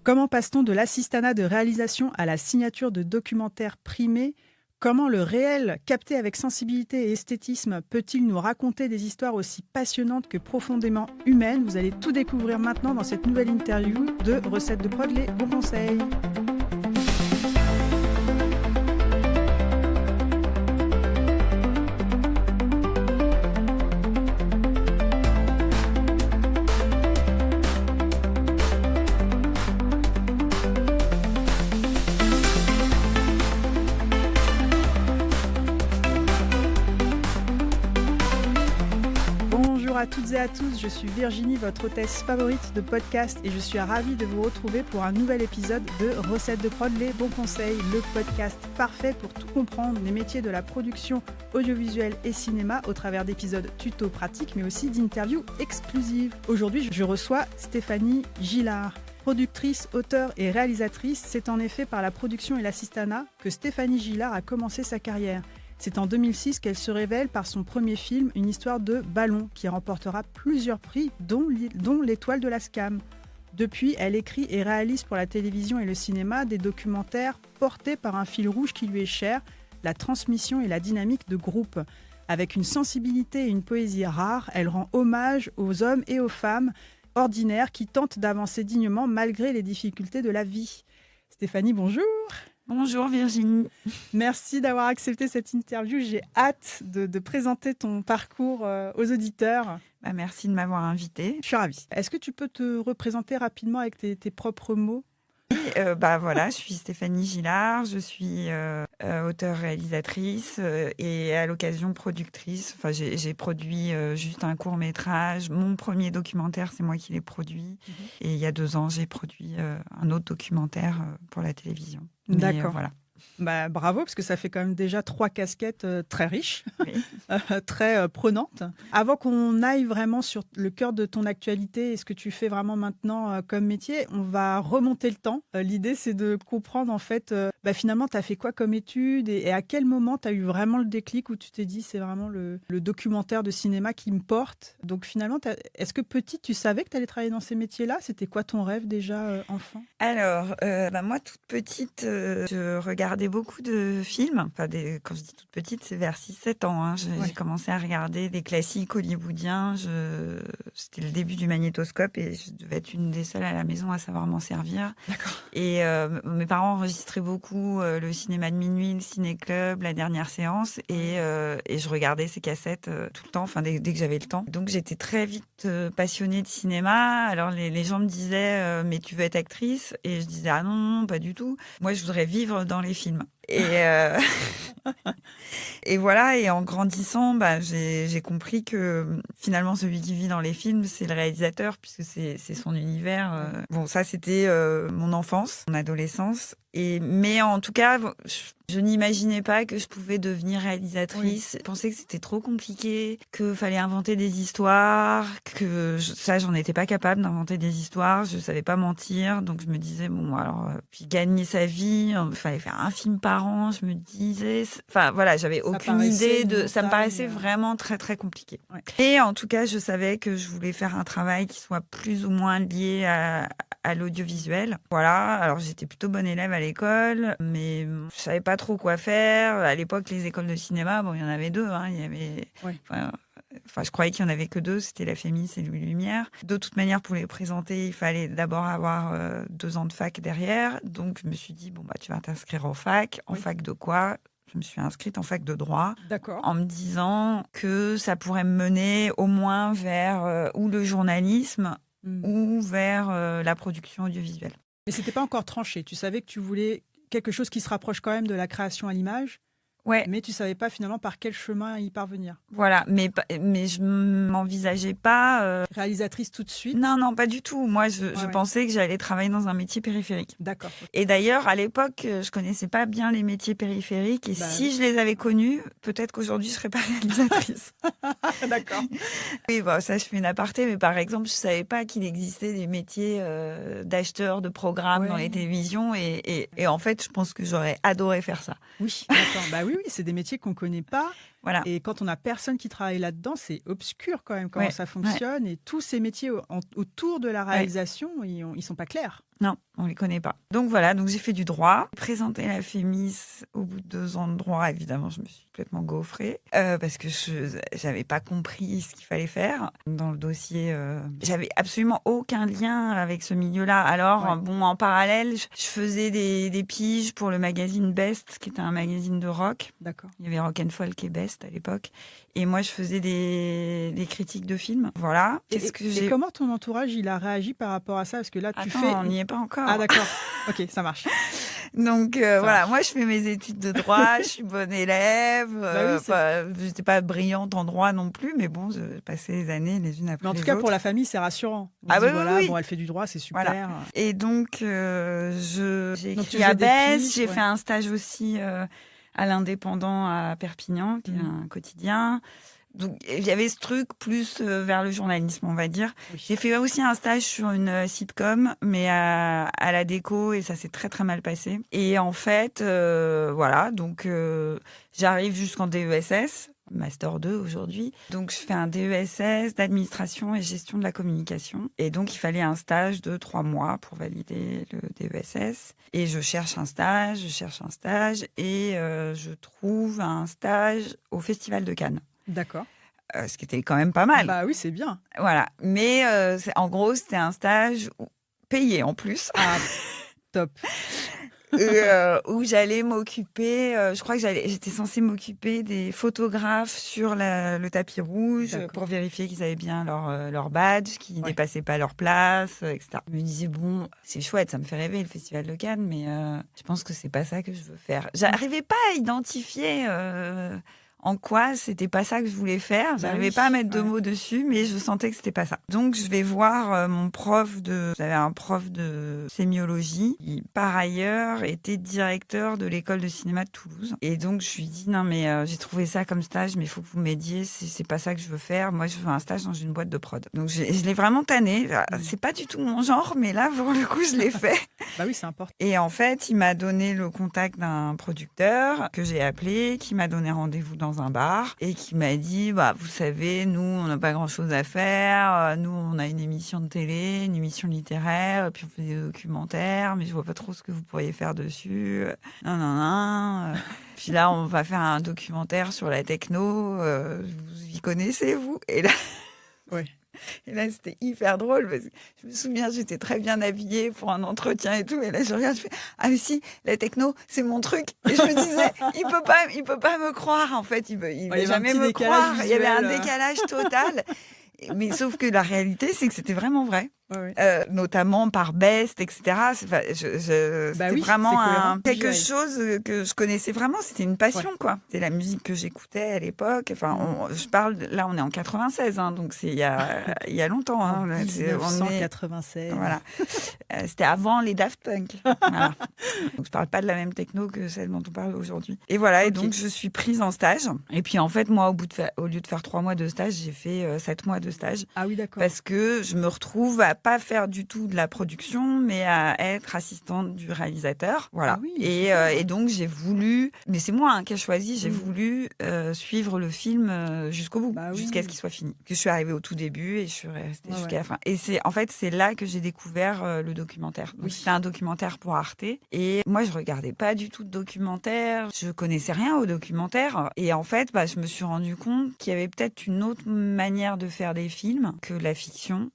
Comment passe-t-on de l'assistanat de réalisation à la signature de documentaires primés ? Comment le réel, capté avec sensibilité et esthétisme, peut-il nous raconter des histoires aussi passionnantes que profondément humaines ? Vous allez tout découvrir maintenant dans cette nouvelle interview de Recettes de prod, les bons conseils. Bonjour à toutes et à tous, je suis Virginie, votre hôtesse favorite de podcast et je suis ravie de vous retrouver pour un nouvel épisode de Recettes de prod, les bons conseils, le podcast parfait pour tout comprendre des métiers de la production audiovisuelle et cinéma au travers d'épisodes tuto pratiques mais aussi d'interviews exclusives. Aujourd'hui, je reçois Stéphanie Gillard. Productrice, auteure et réalisatrice, c'est en effet par la production et l'assistanat que Stéphanie Gillard a commencé sa carrière. C'est en 2006 qu'elle se révèle par son premier film, Une histoire de ballon, qui remportera plusieurs prix, dont l'Étoile de la SCAM. Depuis, elle écrit et réalise pour la télévision et le cinéma des documentaires portés par un fil rouge qui lui est cher, la transmission et la dynamique de groupe. Avec une sensibilité et une poésie rares, elle rend hommage aux hommes et aux femmes ordinaires qui tentent d'avancer dignement malgré les difficultés de la vie. Stéphanie, bonjour. Bonjour Virginie. Merci d'avoir accepté cette interview. J'ai hâte de présenter ton parcours aux auditeurs. Merci de m'avoir invitée. Je suis ravie. Est-ce que tu peux te représenter rapidement avec tes propres mots ? Voilà, je suis Stéphanie Gillard, je suis auteure-réalisatrice et à l'occasion productrice. Enfin, j'ai produit juste un court-métrage. Mon premier documentaire, c'est moi qui l'ai produit. Et il y a 2 ans, j'ai produit un autre documentaire pour la télévision. D'accord. Voilà. Bravo, parce que ça fait quand même déjà 3 casquettes très riches, Oui. très prenantes. Avant qu'on aille vraiment sur le cœur de ton actualité et ce que tu fais vraiment maintenant comme métier, on va remonter le temps. L'idée, c'est de comprendre en fait, finalement, tu as fait quoi comme études et à quel moment tu as eu vraiment le déclic où tu t'es dit c'est vraiment le documentaire de cinéma qui me porte. Donc finalement, est-ce que petite, tu savais que tu allais travailler dans ces métiers-là ? C'était quoi ton rêve déjà enfant ? Alors, moi, toute petite, je regardais beaucoup de films. Enfin, quand je dis toute petite, c'est vers 6-7 ans. Hein. J'ai commencé à regarder des classiques hollywoodiens. C'était le début du magnétoscope et je devais être une des seules à la maison à savoir m'en servir. D'accord. Et mes parents enregistraient beaucoup le cinéma de minuit, le ciné-club, la dernière séance. Et je regardais ces cassettes tout le temps, enfin, dès que j'avais le temps. Donc, j'étais très vite passionnée de cinéma. Alors, les gens me disaient mais tu veux être actrice ? Et je disais ah non, pas du tout. Moi, je voudrais vivre dans les films. Et voilà, et en grandissant, j'ai compris que finalement celui qui vit dans les films, c'est le réalisateur, puisque c'est son univers. Bon, ça c'était mon enfance, mon adolescence. Mais en tout cas, je n'imaginais pas que je pouvais devenir réalisatrice. Oui. Je pensais que c'était trop compliqué, qu'il fallait inventer des histoires, j'en étais pas capable d'inventer des histoires, je savais pas mentir, donc je me disais bon alors puis gagner sa vie, il fallait faire un film par an, je me disais, enfin voilà, j'avais aucune idée ça me paraissait vraiment très très compliqué. Ouais. Et en tout cas, je savais que je voulais faire un travail qui soit plus ou moins lié à l'audiovisuel. Voilà, alors j'étais plutôt bonne élève à l'école, mais je savais pas trop quoi faire. À l'époque, les écoles de cinéma, bon, il y en avait 2. Hein. Il y avait, je croyais qu'il y en avait que 2. C'était la Fémis et Louis Lumière. De toute manière, pour les présenter, il fallait d'abord avoir 2 ans de fac derrière. Donc, je me suis dit, tu vas t'inscrire en fac. En fac de quoi ? Je me suis inscrite en fac de droit. D'accord. En me disant que ça pourrait me mener au moins vers ou le journalisme ou vers la production audiovisuelle. Mais c'était pas encore tranché. Tu savais que tu voulais quelque chose qui se rapproche quand même de la création à l'image. Ouais. Mais tu savais pas finalement par quel chemin y parvenir. Voilà, mais je m'envisageais pas réalisatrice tout de suite. Non, pas du tout. Moi, je pensais que j'allais travailler dans un métier périphérique. D'accord. Et d'ailleurs, à l'époque, je connaissais pas bien les métiers périphériques. Et si je les avais connus, peut-être qu'aujourd'hui, je serais pas réalisatrice. D'accord. Oui, ça, je fais une aparté. Mais par exemple, je savais pas qu'il existait des métiers d'acheteurs de programmes dans les télévisions. Et en fait, je pense que j'aurais adoré faire ça. Oui, d'accord. Oui, c'est des métiers qu'on connaît pas. Voilà. Et quand on a personne qui travaille là-dedans, c'est obscur quand même comment ça fonctionne. Et tous ces métiers autour de la réalisation, ils sont pas clairs. Non, on les connaît pas. Donc voilà, donc j'ai fait du droit, présenté la Fémis au bout de 2 ans de droit. Évidemment, je me suis complètement gaufrée parce que j'avais pas compris ce qu'il fallait faire dans le dossier. J'avais absolument aucun lien avec ce milieu-là. Alors en parallèle, je faisais des piges pour le magazine Best, qui était un magazine de rock. D'accord. Il y avait Rock and Folk et Best à l'époque. Et moi, je faisais des critiques de films. Voilà. Et comment ton entourage il a réagi par rapport à ça? Parce que là, on n'y est pas encore. Ah d'accord. Ok, ça marche. Donc voilà, moi je fais mes études de droit, je suis bonne élève. J'étais pas brillante en droit non plus, mais bon, j'ai passé les années les unes après les autres. Mais en tout cas, pour la famille, c'est rassurant. Bon, elle fait du droit, c'est super. Voilà. Et donc j'ai écrit à Bess, j'ai fait un stage aussi à l'Indépendant à Perpignan, qui est un quotidien. Donc, il y avait ce truc plus vers le journalisme, on va dire. Oui. J'ai fait aussi un stage sur une sitcom, mais à la déco, et ça s'est très très mal passé. Et en fait, voilà, donc j'arrive jusqu'en DESS, Master 2 aujourd'hui. Donc, je fais un DESS d'administration et gestion de la communication. Et donc, il fallait un stage de 3 mois pour valider le DESS. Et je cherche un stage, et je trouve un stage au Festival de Cannes. D'accord. Ce qui était quand même pas mal. Bah oui, c'est bien. Voilà. Mais en gros, c'était un stage payé en plus. Ah, top. Où j'allais m'occuper, je crois que j'étais censée m'occuper des photographes sur le tapis rouge pour vérifier qu'ils avaient bien leur badge, qu'ils ne dépassaient pas leur place, etc. Je me disais, bon, c'est chouette, ça me fait rêver le Festival de Cannes, mais je pense que c'est pas ça que je veux faire. J'arrivais pas à identifier en quoi c'était pas ça que je voulais faire. J'arrivais pas à mettre 2 mots dessus, mais je sentais que c'était pas ça. Donc je vais voir mon j'avais un prof de sémiologie qui par ailleurs était directeur de l'école de cinéma de Toulouse. Et donc je lui dis non mais j'ai trouvé ça comme stage, mais il faut que vous m'aidiez, c'est pas ça que je veux faire. Moi je veux un stage dans une boîte de prod. Donc je l'ai vraiment tanné. C'est pas du tout mon genre, mais là pour le coup je l'ai fait. Bah oui, c'est important. Et en fait, il m'a donné le contact d'un producteur que j'ai appelé, qui m'a donné rendez-vous dans un bar et qui m'a dit, vous savez, nous, on n'a pas grand-chose à faire. Nous, on a une émission de télé, une émission littéraire, puis on fait des documentaires, mais je vois pas trop ce que vous pourriez faire dessus. Non. Puis là, on va faire un documentaire sur la techno. Vous y connaissez, vous? Et là... Ouais. Et là, c'était hyper drôle parce que je me souviens, j'étais très bien habillée pour un entretien et tout. Et là, je regarde, je fais ah mais si, la techno, c'est mon truc. Et je me disais, il peut pas me croire en fait, il va jamais me croire. Visuel, il y avait un décalage total. Mais sauf que la réalité, c'est que c'était vraiment vrai. Notamment par Best, etc. C'était vraiment quelque chose que je connaissais vraiment. C'était une passion, quoi. C'est la musique que j'écoutais à l'époque. Enfin, là, on est en 96, hein, donc c'est il y a longtemps. Hein. 1996. Voilà. C'était avant les Daft Punk. Voilà. Donc, je parle pas de la même techno que celle dont on parle aujourd'hui. Et voilà. Et donc, je suis prise en stage. Et puis, en fait, moi, au lieu de faire 3 mois de stage, j'ai fait 7 mois de stage. Ah oui, d'accord. Parce que je me retrouve à pas faire du tout de la production, mais à être assistante du réalisateur. Voilà. Ah oui, et donc, j'ai voulu, mais c'est moi qui ai choisi, j'ai voulu suivre le film jusqu'au bout, jusqu'à ce qu'il soit fini. Que je suis arrivée au tout début et je suis restée jusqu'à la fin. Et c'est là que j'ai découvert le documentaire. Donc, c'était un documentaire pour Arte. Et moi, je regardais pas du tout de documentaire. Je connaissais rien au documentaire. Et en fait, je me suis rendu compte qu'il y avait peut-être une autre manière de faire des films que la fiction.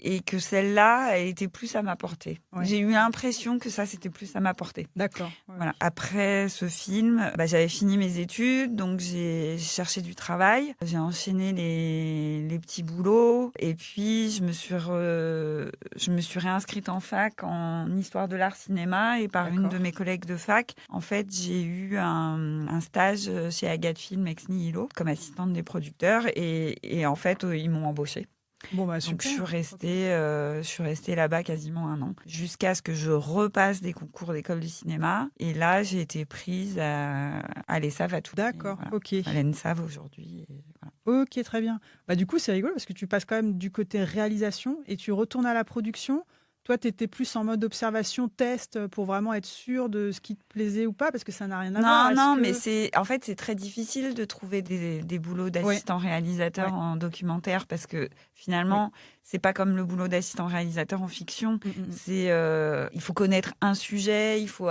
Et que celle-là, elle était plus à ma portée. Ouais. J'ai eu l'impression que ça, c'était plus à ma portée. D'accord. Ouais. Voilà. Après ce film, j'avais fini mes études, donc j'ai cherché du travail. J'ai enchaîné les petits boulots. Et puis, je me suis réinscrite en fac en histoire de l'art cinéma. Et par une de mes collègues de fac, en fait, j'ai eu un stage chez Agathe Film Ex Nihilo comme assistante des producteurs. Et en fait, ils m'ont embauchée. Bon, donc je suis restée là-bas quasiment 1 an jusqu'à ce que je repasse des concours d'école de cinéma et là j'ai été prise à l'ESSAV à Toulouse. D'accord, ok. À l'ENSAV aujourd'hui. Voilà. Ok, très bien. Du coup c'est rigolo parce que tu passes quand même du côté réalisation et tu retournes à la production. Toi, tu étais plus en mode observation, test, pour vraiment être sûr de ce qui te plaisait ou pas, parce que ça n'a rien à voir. Non, mais c'est très difficile de trouver des boulots d'assistant réalisateur en documentaire, parce que finalement, c'est pas comme le boulot d'assistant réalisateur en fiction. Il faut connaître un sujet, il faut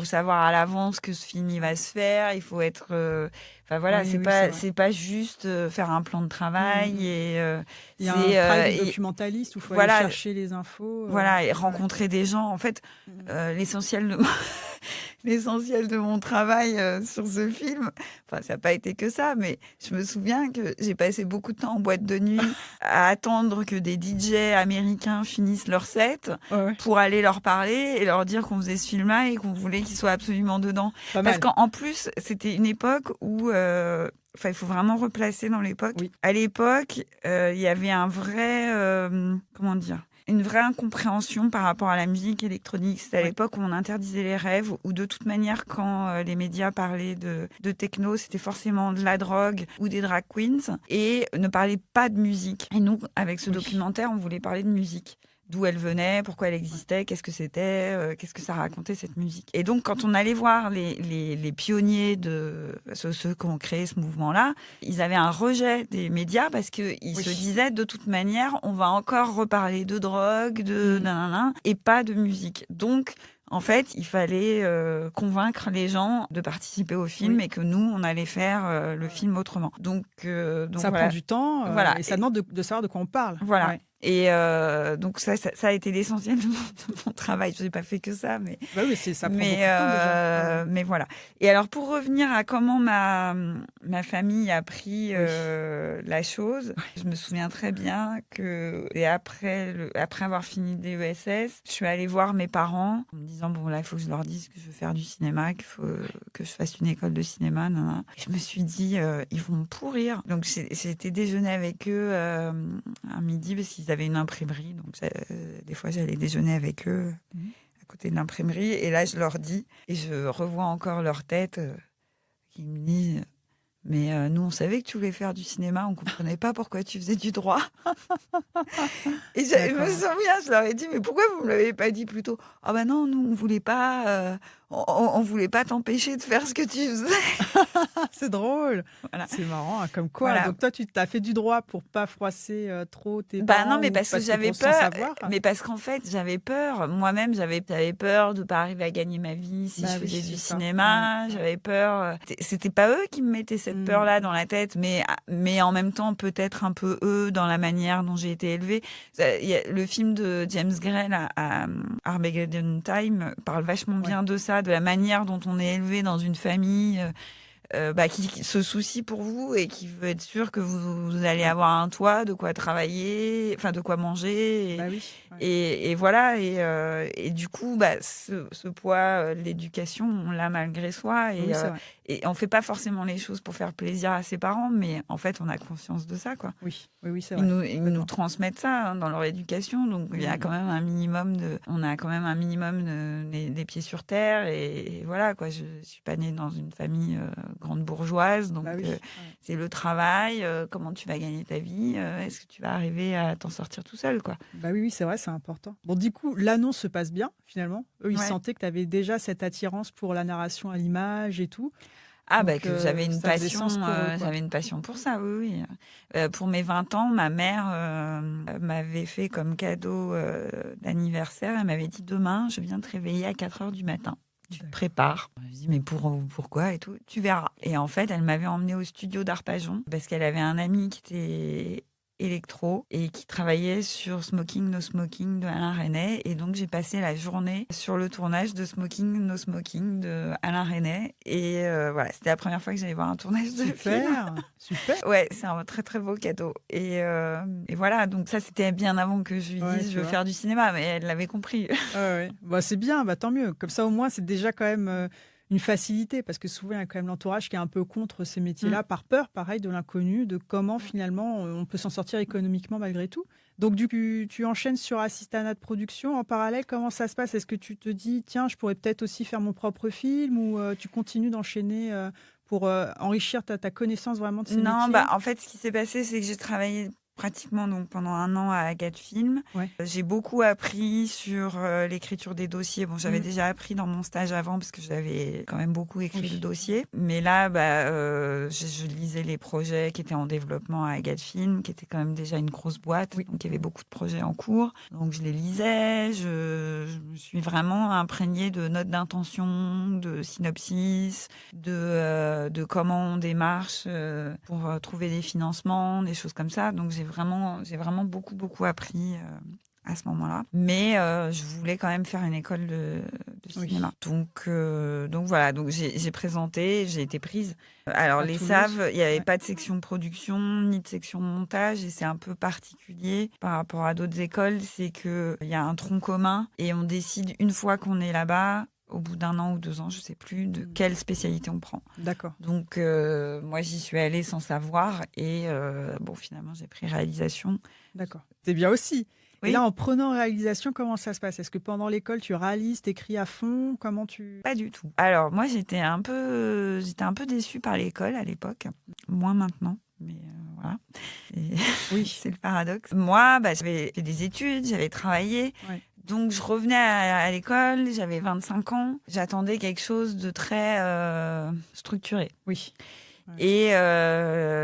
savoir à l'avance que ce film il va se faire, il faut être c'est pas juste faire un plan de travail et il y a un travail de documentaliste où il faut aller chercher les infos, et rencontrer des gens. En fait, l'essentiel de mon travail sur ce film, ça n'a pas été que ça, mais je me souviens que j'ai passé beaucoup de temps en boîte de nuit à attendre que des DJ américains finissent leur set pour aller leur parler et leur dire qu'on faisait ce film-là et qu'on voulait qu'ils soient absolument dedans. Parce qu'en plus, c'était une époque où il faut vraiment replacer dans l'époque. À l'époque, il y avait un vrai une vraie incompréhension par rapport à la musique électronique. C'était à l'époque où on interdisait les rêves, où de toute manière, quand les médias parlaient de techno, c'était forcément de la drogue ou des drag queens, et ne parlaient pas de musique. Et nous, avec ce documentaire, on voulait parler de musique. D'où elle venait, pourquoi elle existait, qu'est-ce que c'était, qu'est-ce que ça racontait cette musique. Et donc quand on allait voir les pionniers de ceux qui ont créé ce mouvement-là, ils avaient un rejet des médias parce qu'ils se disaient de toute manière on va encore reparler de drogue, de nanana, et pas de musique. Donc en fait, il fallait convaincre les gens de participer au film et que nous, on allait faire le film autrement. Donc ça prend du temps et ça demande de savoir de quoi on parle. Voilà. Ouais. Et donc ça a été l'essentiel de mon travail. Je n'ai pas fait que ça, mais ça prend beaucoup de temps déjà. Mais voilà. Et alors pour revenir à comment ma famille a pris la chose, je me souviens très bien que après avoir fini le DESS, je suis allée voir mes parents en me disant bon là il faut que je leur dise que je veux faire du cinéma, qu'il faut que je fasse une école de cinéma. Je me suis dit ils vont me pourrir. Donc j'ai été déjeuner avec eux à midi parce qu'ils avaient une imprimerie, donc des fois j'allais déjeuner avec eux à côté de l'imprimerie, et là je leur dis, et je revois encore leur tête qui me dit mais nous on savait que tu voulais faire du cinéma, on comprenait pas pourquoi tu faisais du droit. Et je me souviens, je leur ai dit mais pourquoi vous me l'avez pas dit plus tôt? Ah bah non, nous on voulait pas on voulait pas t'empêcher de faire ce que tu faisais. C'est drôle. Voilà. C'est marrant, hein, comme quoi. Voilà. Donc toi, tu t'as fait du droit pour pas froisser trop tes parents. Non, mais parce que j'avais peur. Mais parce qu'en fait, j'avais peur. Moi-même, j'avais peur de pas arriver à gagner ma vie si je faisais du cinéma. J'avais peur. C'était pas eux qui me mettaient cette peur-là dans la tête, mais en même temps, peut-être un peu eux dans la manière dont j'ai été élevée. Le film de James Gray, là, Armageddon Time, parle vachement bien de ça, de la manière dont on est élevé dans une famille qui se soucie pour vous et qui veut être sûr que vous allez avoir un toit, de quoi travailler, enfin de quoi manger. Et voilà. Et du coup, ce poids de l'éducation, on l'a malgré soi. Et on fait pas forcément les choses pour faire plaisir à ses parents, mais en fait, on a conscience de ça, quoi. Oui, c'est vrai. Ils nous transmettent ça dans leur éducation, donc il y a quand même un minimum des pieds sur terre, et voilà, quoi. Je suis pas née dans une famille grande bourgeoise, donc c'est le travail, comment tu vas gagner ta vie, est-ce que tu vas arriver à t'en sortir tout seul, quoi. Oui, c'est vrai, c'est important. Bon, du coup, l'annonce se passe bien, finalement. Eux, ils sentaient que tu avais déjà cette attirance pour la narration à l'image et tout. Que j'avais une passion, j'avais une passion pour ça, oui. Pour mes 20 ans, ma mère m'avait fait comme cadeau d'anniversaire, elle m'avait dit demain, je viens te réveiller à 4h du matin. Tu te prépares. Je me dis mais pourquoi et tout, tu verras. Et en fait, elle m'avait emmenée au studio d'Arpajon parce qu'elle avait un ami qui était électro et qui travaillait sur Smoking No Smoking de Alain Resnais, et donc j'ai passé la journée sur le tournage de Smoking No Smoking de Alain Resnais, et voilà, c'était la première fois que j'allais voir un tournage de film. Super. Ouais, c'est un très très beau cadeau, et voilà, donc ça c'était bien avant que je lui dise je veux faire du cinéma, mais elle l'avait compris. C'est bien, tant mieux, comme ça au moins c'est déjà quand même une facilité, parce que souvent il y a quand même l'entourage qui est un peu contre ces métiers-là, par peur, pareil, de l'inconnu, de comment finalement on peut s'en sortir économiquement malgré tout. Donc du coup, tu enchaînes sur assistanat de production en parallèle. Comment ça se passe? Est-ce que tu te dis, tiens, je pourrais peut-être aussi faire mon propre film, ou tu continues d'enchaîner pour enrichir ta connaissance vraiment de ces métiers? En fait, ce qui s'est passé, c'est que j'ai travaillé pratiquement donc pendant 1 an à Agathe Film. Ouais. J'ai beaucoup appris sur l'écriture des dossiers. Bon, j'avais déjà appris dans mon stage avant parce que j'avais quand même beaucoup écrit le dossier. Mais là, je lisais les projets qui étaient en développement à Agathe Film, qui était quand même déjà une grosse boîte. Donc il y avait beaucoup de projets en cours. Donc je les lisais. Je me suis vraiment imprégnée de notes d'intention, de synopsis, de comment on démarche pour trouver des financements, des choses comme ça. Donc j'ai vraiment beaucoup appris à ce moment-là. Mais je voulais quand même faire une école de cinéma. Donc voilà, donc j'ai présenté, j'ai été prise. Alors les SAV, il n'y avait pas de section production ni de section montage et c'est un peu particulier par rapport à d'autres écoles, c'est qu'il y a un tronc commun et on décide une fois qu'on est là-bas, au bout d'1 an ou 2 ans, je sais plus de quelle spécialité on prend. D'accord. Donc moi j'y suis allée sans savoir et finalement j'ai pris réalisation. D'accord. C'est bien aussi. Oui. Et là, en prenant réalisation, comment ça se passe? Est-ce que pendant l'école, tu réalises, t'écris à fond? Comment tu... Pas du tout. Alors moi j'étais un peu déçue par l'école à l'époque, moins maintenant. Mais voilà. Et oui, c'est le paradoxe. Moi, j'avais fait des études, j'avais travaillé. Ouais. Donc, je revenais à l'école, j'avais 25 ans. J'attendais quelque chose de très structuré. Oui. Ouais. Et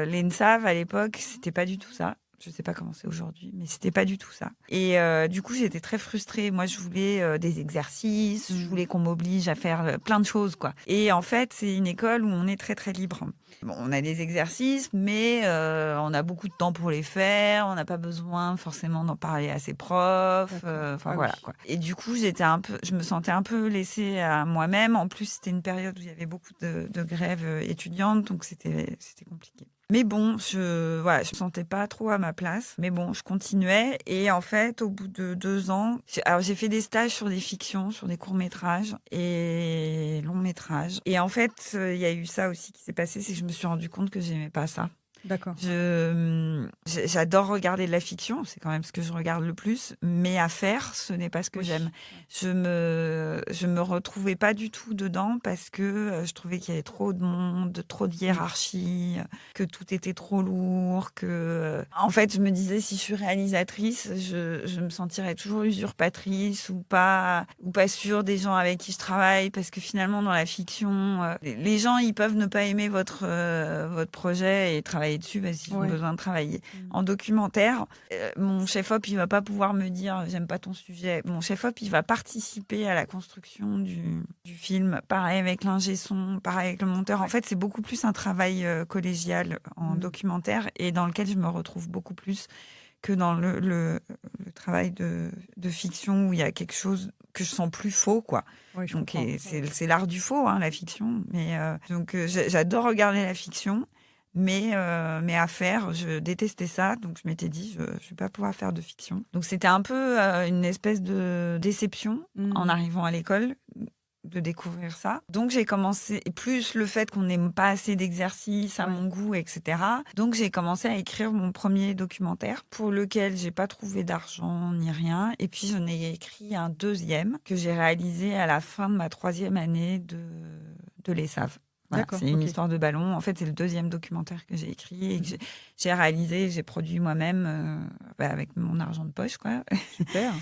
l'ENSAV, à l'époque, c'était pas du tout ça. Je sais pas comment c'est aujourd'hui, mais c'était pas du tout ça. Et du coup, j'étais très frustrée. Moi, je voulais des exercices, je voulais qu'on m'oblige à faire plein de choses, quoi. Et en fait, c'est une école où on est très, très libre. Bon, on a des exercices, mais on a beaucoup de temps pour les faire. On n'a pas besoin forcément d'en parler à ses profs. Voilà, quoi. Et du coup, je me sentais un peu laissée à moi-même. En plus, c'était une période où il y avait beaucoup de grèves étudiantes, donc c'était compliqué. Mais bon, je me sentais pas trop à ma place. Mais bon, je continuais. Et en fait, au bout de 2 ans, j'ai fait des stages sur des fictions, sur des courts-métrages et longs-métrages. Et en fait, il y a eu ça aussi qui s'est passé, c'est que je me suis rendu compte que j'aimais pas ça. D'accord. J'adore regarder de la fiction, c'est quand même ce que je regarde le plus, mais à faire, ce n'est pas ce que j'aime. Je me retrouvais pas du tout dedans parce que je trouvais qu'il y avait trop de monde, trop de hiérarchie, que tout était trop lourd, en fait, je me disais si je suis réalisatrice, je me sentirais toujours usurpatrice ou pas sûre des gens avec qui je travaille parce que finalement dans la fiction, les gens ils peuvent ne pas aimer votre projet et travailler dessus parce qu'ils ont besoin de travailler. En documentaire, mon chef-op, il va pas pouvoir me dire j'aime pas ton sujet. Mon chef-op, il va participer à la construction du film. Pareil avec l'ingé son, pareil avec le monteur. En fait, c'est beaucoup plus un travail collégial en documentaire et dans lequel je me retrouve beaucoup plus que dans le travail de fiction où il y a quelque chose que je sens plus faux, quoi. Oui, donc c'est l'art du faux, hein, la fiction. Mais j'adore regarder la fiction. Mais à faire, je détestais ça, donc je m'étais dit, je vais pas pouvoir faire de fiction. Donc c'était un peu une espèce de déception en arrivant à l'école de découvrir ça. Donc j'ai commencé, plus le fait qu'on n'ait pas assez d'exercices à mon goût, etc. Donc j'ai commencé à écrire mon premier documentaire pour lequel j'ai pas trouvé d'argent ni rien. Et puis j'en ai écrit un deuxième que j'ai réalisé à la fin de ma 3e année de l'ESAV. Voilà, c'est une histoire de ballon. En fait, c'est le 2e documentaire que j'ai écrit et que j'ai réalisé, j'ai produit moi-même avec mon argent de poche, quoi. Super.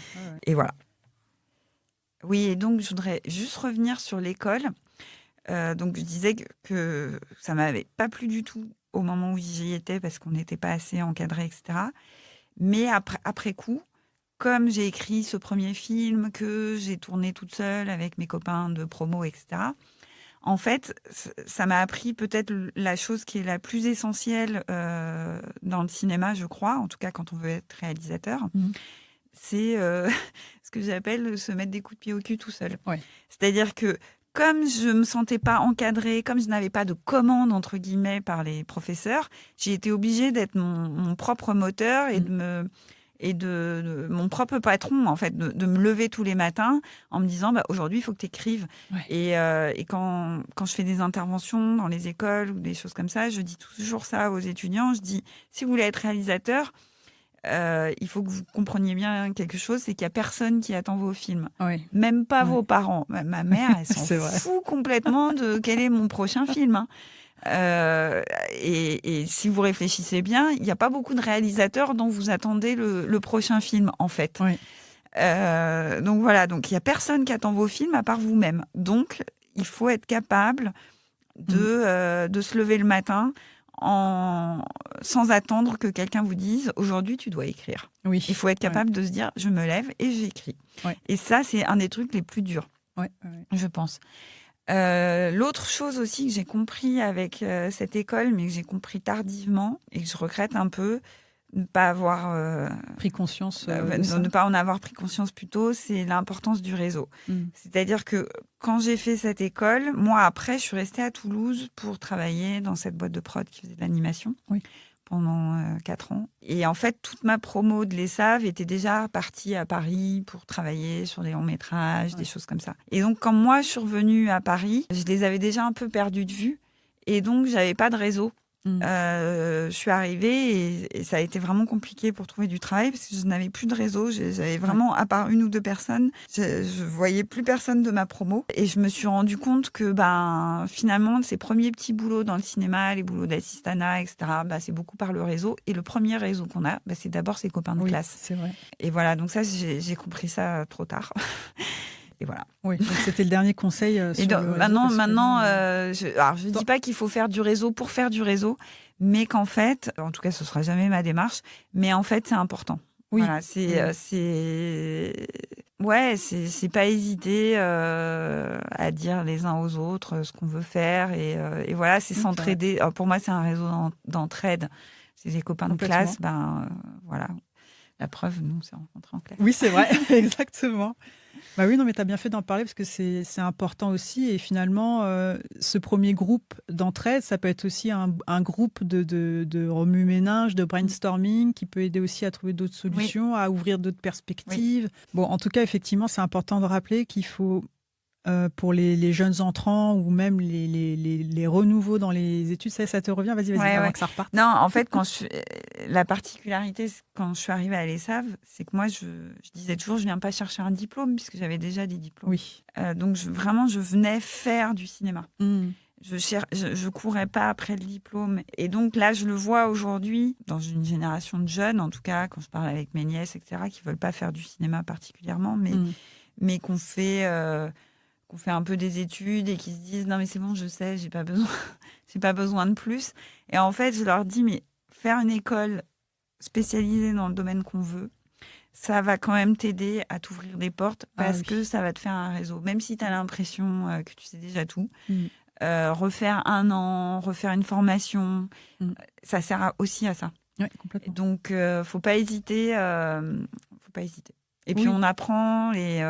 Et voilà. Oui, et donc je voudrais juste revenir sur l'école. Donc je disais que ça m'avait pas plu du tout au moment où j'y étais parce qu'on n'était pas assez encadré, etc. Mais après coup, comme j'ai écrit ce premier film, que j'ai tourné toute seule avec mes copains de promo, etc., en fait, ça m'a appris peut-être la chose qui est la plus essentielle dans le cinéma, je crois, en tout cas quand on veut être réalisateur, c'est ce que j'appelle se mettre des coups de pied au cul tout seul. Ouais. C'est-à-dire que comme je me sentais pas encadrée, comme je n'avais pas de commande, entre guillemets, par les professeurs, j'ai été obligée d'être mon propre moteur et de mon propre patron, en fait, de me lever tous les matins en me disant aujourd'hui il faut que tu écrives. Ouais. Et quand je fais des interventions dans les écoles ou des choses comme ça, je dis toujours ça aux étudiants, je dis si vous voulez être réalisateur, il faut que vous compreniez bien quelque chose, c'est qu'il n'y a personne qui attend vos films. Oui. Même pas vos parents. Ma mère, elle s'en fout complètement de quel est mon prochain film. Hein. Et si vous réfléchissez bien, il n'y a pas beaucoup de réalisateurs dont vous attendez le prochain film, en fait. Oui. Donc voilà, donc il n'y a personne qui attend vos films à part vous-même. Donc, il faut être capable de se lever le matin sans attendre que quelqu'un vous dise « Aujourd'hui, tu dois écrire ». Oui. Il faut être capable de se dire « Je me lève et j'écris ». Et ça, c'est un des trucs les plus durs, je pense. L'autre chose aussi que j'ai compris avec cette école, mais que j'ai compris tardivement et que je regrette un peu, ne pas avoir pris conscience ne pas en avoir pris conscience plus tôt, c'est l'importance du réseau. C'est-à-dire que quand j'ai fait cette école, moi après, je suis restée à Toulouse pour travailler dans cette boîte de prod qui faisait de l'animation pendant 4 ans. Et en fait, toute ma promo de l'ESAV était déjà partie à Paris pour travailler sur des longs métrages, des choses comme ça. Et donc, quand moi, je suis revenue à Paris, je les avais déjà un peu perdus de vue. Et donc, j'avais pas de réseau. Je suis arrivée et ça a été vraiment compliqué pour trouver du travail parce que je n'avais plus de réseau. J'avais vraiment, à part 1 ou 2 personnes, je voyais plus personne de ma promo. Et je me suis rendu compte que finalement, ces premiers petits boulots dans le cinéma, les boulots d'assistanat, etc., c'est beaucoup par le réseau. Et le premier réseau qu'on a, c'est d'abord ses copains de classe. C'est vrai. Et voilà, donc ça, j'ai compris ça trop tard. Et voilà. Oui, donc c'était le dernier conseil. Sur le réseau, maintenant, je dis pas qu'il faut faire du réseau pour faire du réseau, mais qu'en fait, en tout cas, ce sera jamais ma démarche, mais en fait, c'est important. Oui. Voilà, c'est pas hésiter à dire les uns aux autres ce qu'on veut faire et voilà, c'est s'entraider. Alors, pour moi, c'est un réseau d'entraide. C'est des copains de classe, voilà. La preuve, nous, on s'est rencontrés en classe. Oui, c'est vrai, exactement. Oui, non, mais tu as bien fait d'en parler parce que c'est important aussi. Et finalement, ce premier groupe d'entraide, ça peut être aussi un groupe de remue-ménage, de brainstorming qui peut aider aussi à trouver d'autres solutions, à ouvrir d'autres perspectives. Oui. Bon, en tout cas, effectivement, c'est important de rappeler qu'il faut, pour les jeunes entrants ou même les renouveaux dans les études, ça te revient, vas-y, avant que ça reparte. Non, en fait, la particularité, quand je suis arrivée à l'ESAV, c'est que moi, je disais toujours, je viens pas chercher un diplôme, puisque j'avais déjà des diplômes. Oui. Donc, je venais faire du cinéma. Je courais pas après le diplôme. Et donc, là, je le vois aujourd'hui, dans une génération de jeunes, en tout cas, quand je parle avec mes nièces, etc., qui veulent pas faire du cinéma particulièrement, mais qu'on fait un peu des études et qui se disent non mais c'est bon, je sais, j'ai pas besoin de plus. Et en fait, je leur dis mais faire une école spécialisée dans le domaine qu'on veut, ça va quand même t'aider à t'ouvrir des portes parce que ça va te faire un réseau. Même si tu as l'impression que tu sais déjà tout, refaire 1 an, refaire une formation, ça sert aussi à ça. Oui, complètement. Donc, faut pas hésiter. Et puis on apprend et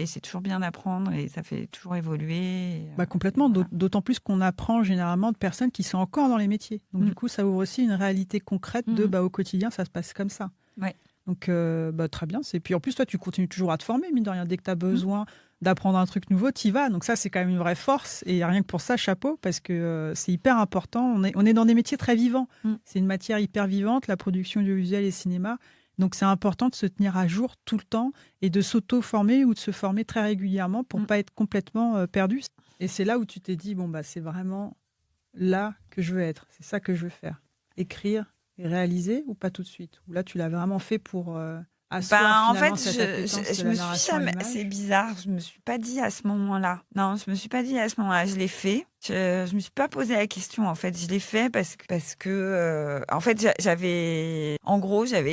c'est toujours bien d'apprendre et ça fait toujours évoluer. Complètement, voilà. D'autant plus qu'on apprend généralement de personnes qui sont encore dans les métiers. Donc du coup, ça ouvre aussi une réalité concrète de au quotidien, ça se passe comme ça. Ouais. Donc très bien. Et puis en plus, toi, tu continues toujours à te former, mine de rien. Dès que tu as besoin d'apprendre un truc nouveau, tu y vas. Donc ça, c'est quand même une vraie force. Et rien que pour ça, chapeau, parce que c'est hyper important. On est dans des métiers très vivants. C'est une matière hyper vivante, la production audiovisuelle et le cinéma. Donc, c'est important de se tenir à jour tout le temps et de s'auto-former ou de se former très régulièrement pour ne pas être complètement perdu. Et c'est là où tu t'es dit, c'est vraiment là que je veux être. C'est ça que je veux faire. Écrire et réaliser ou pas tout de suite? Ou là, tu l'as vraiment fait pour asseoir en fait, cette appétence de la narration à l'image? C'est bizarre, je me suis pas dit à ce moment-là. Non, je me suis pas dit à ce moment-là. Je l'ai fait. Je me suis pas posé la question en fait. Je l'ai fait parce que en fait j'avais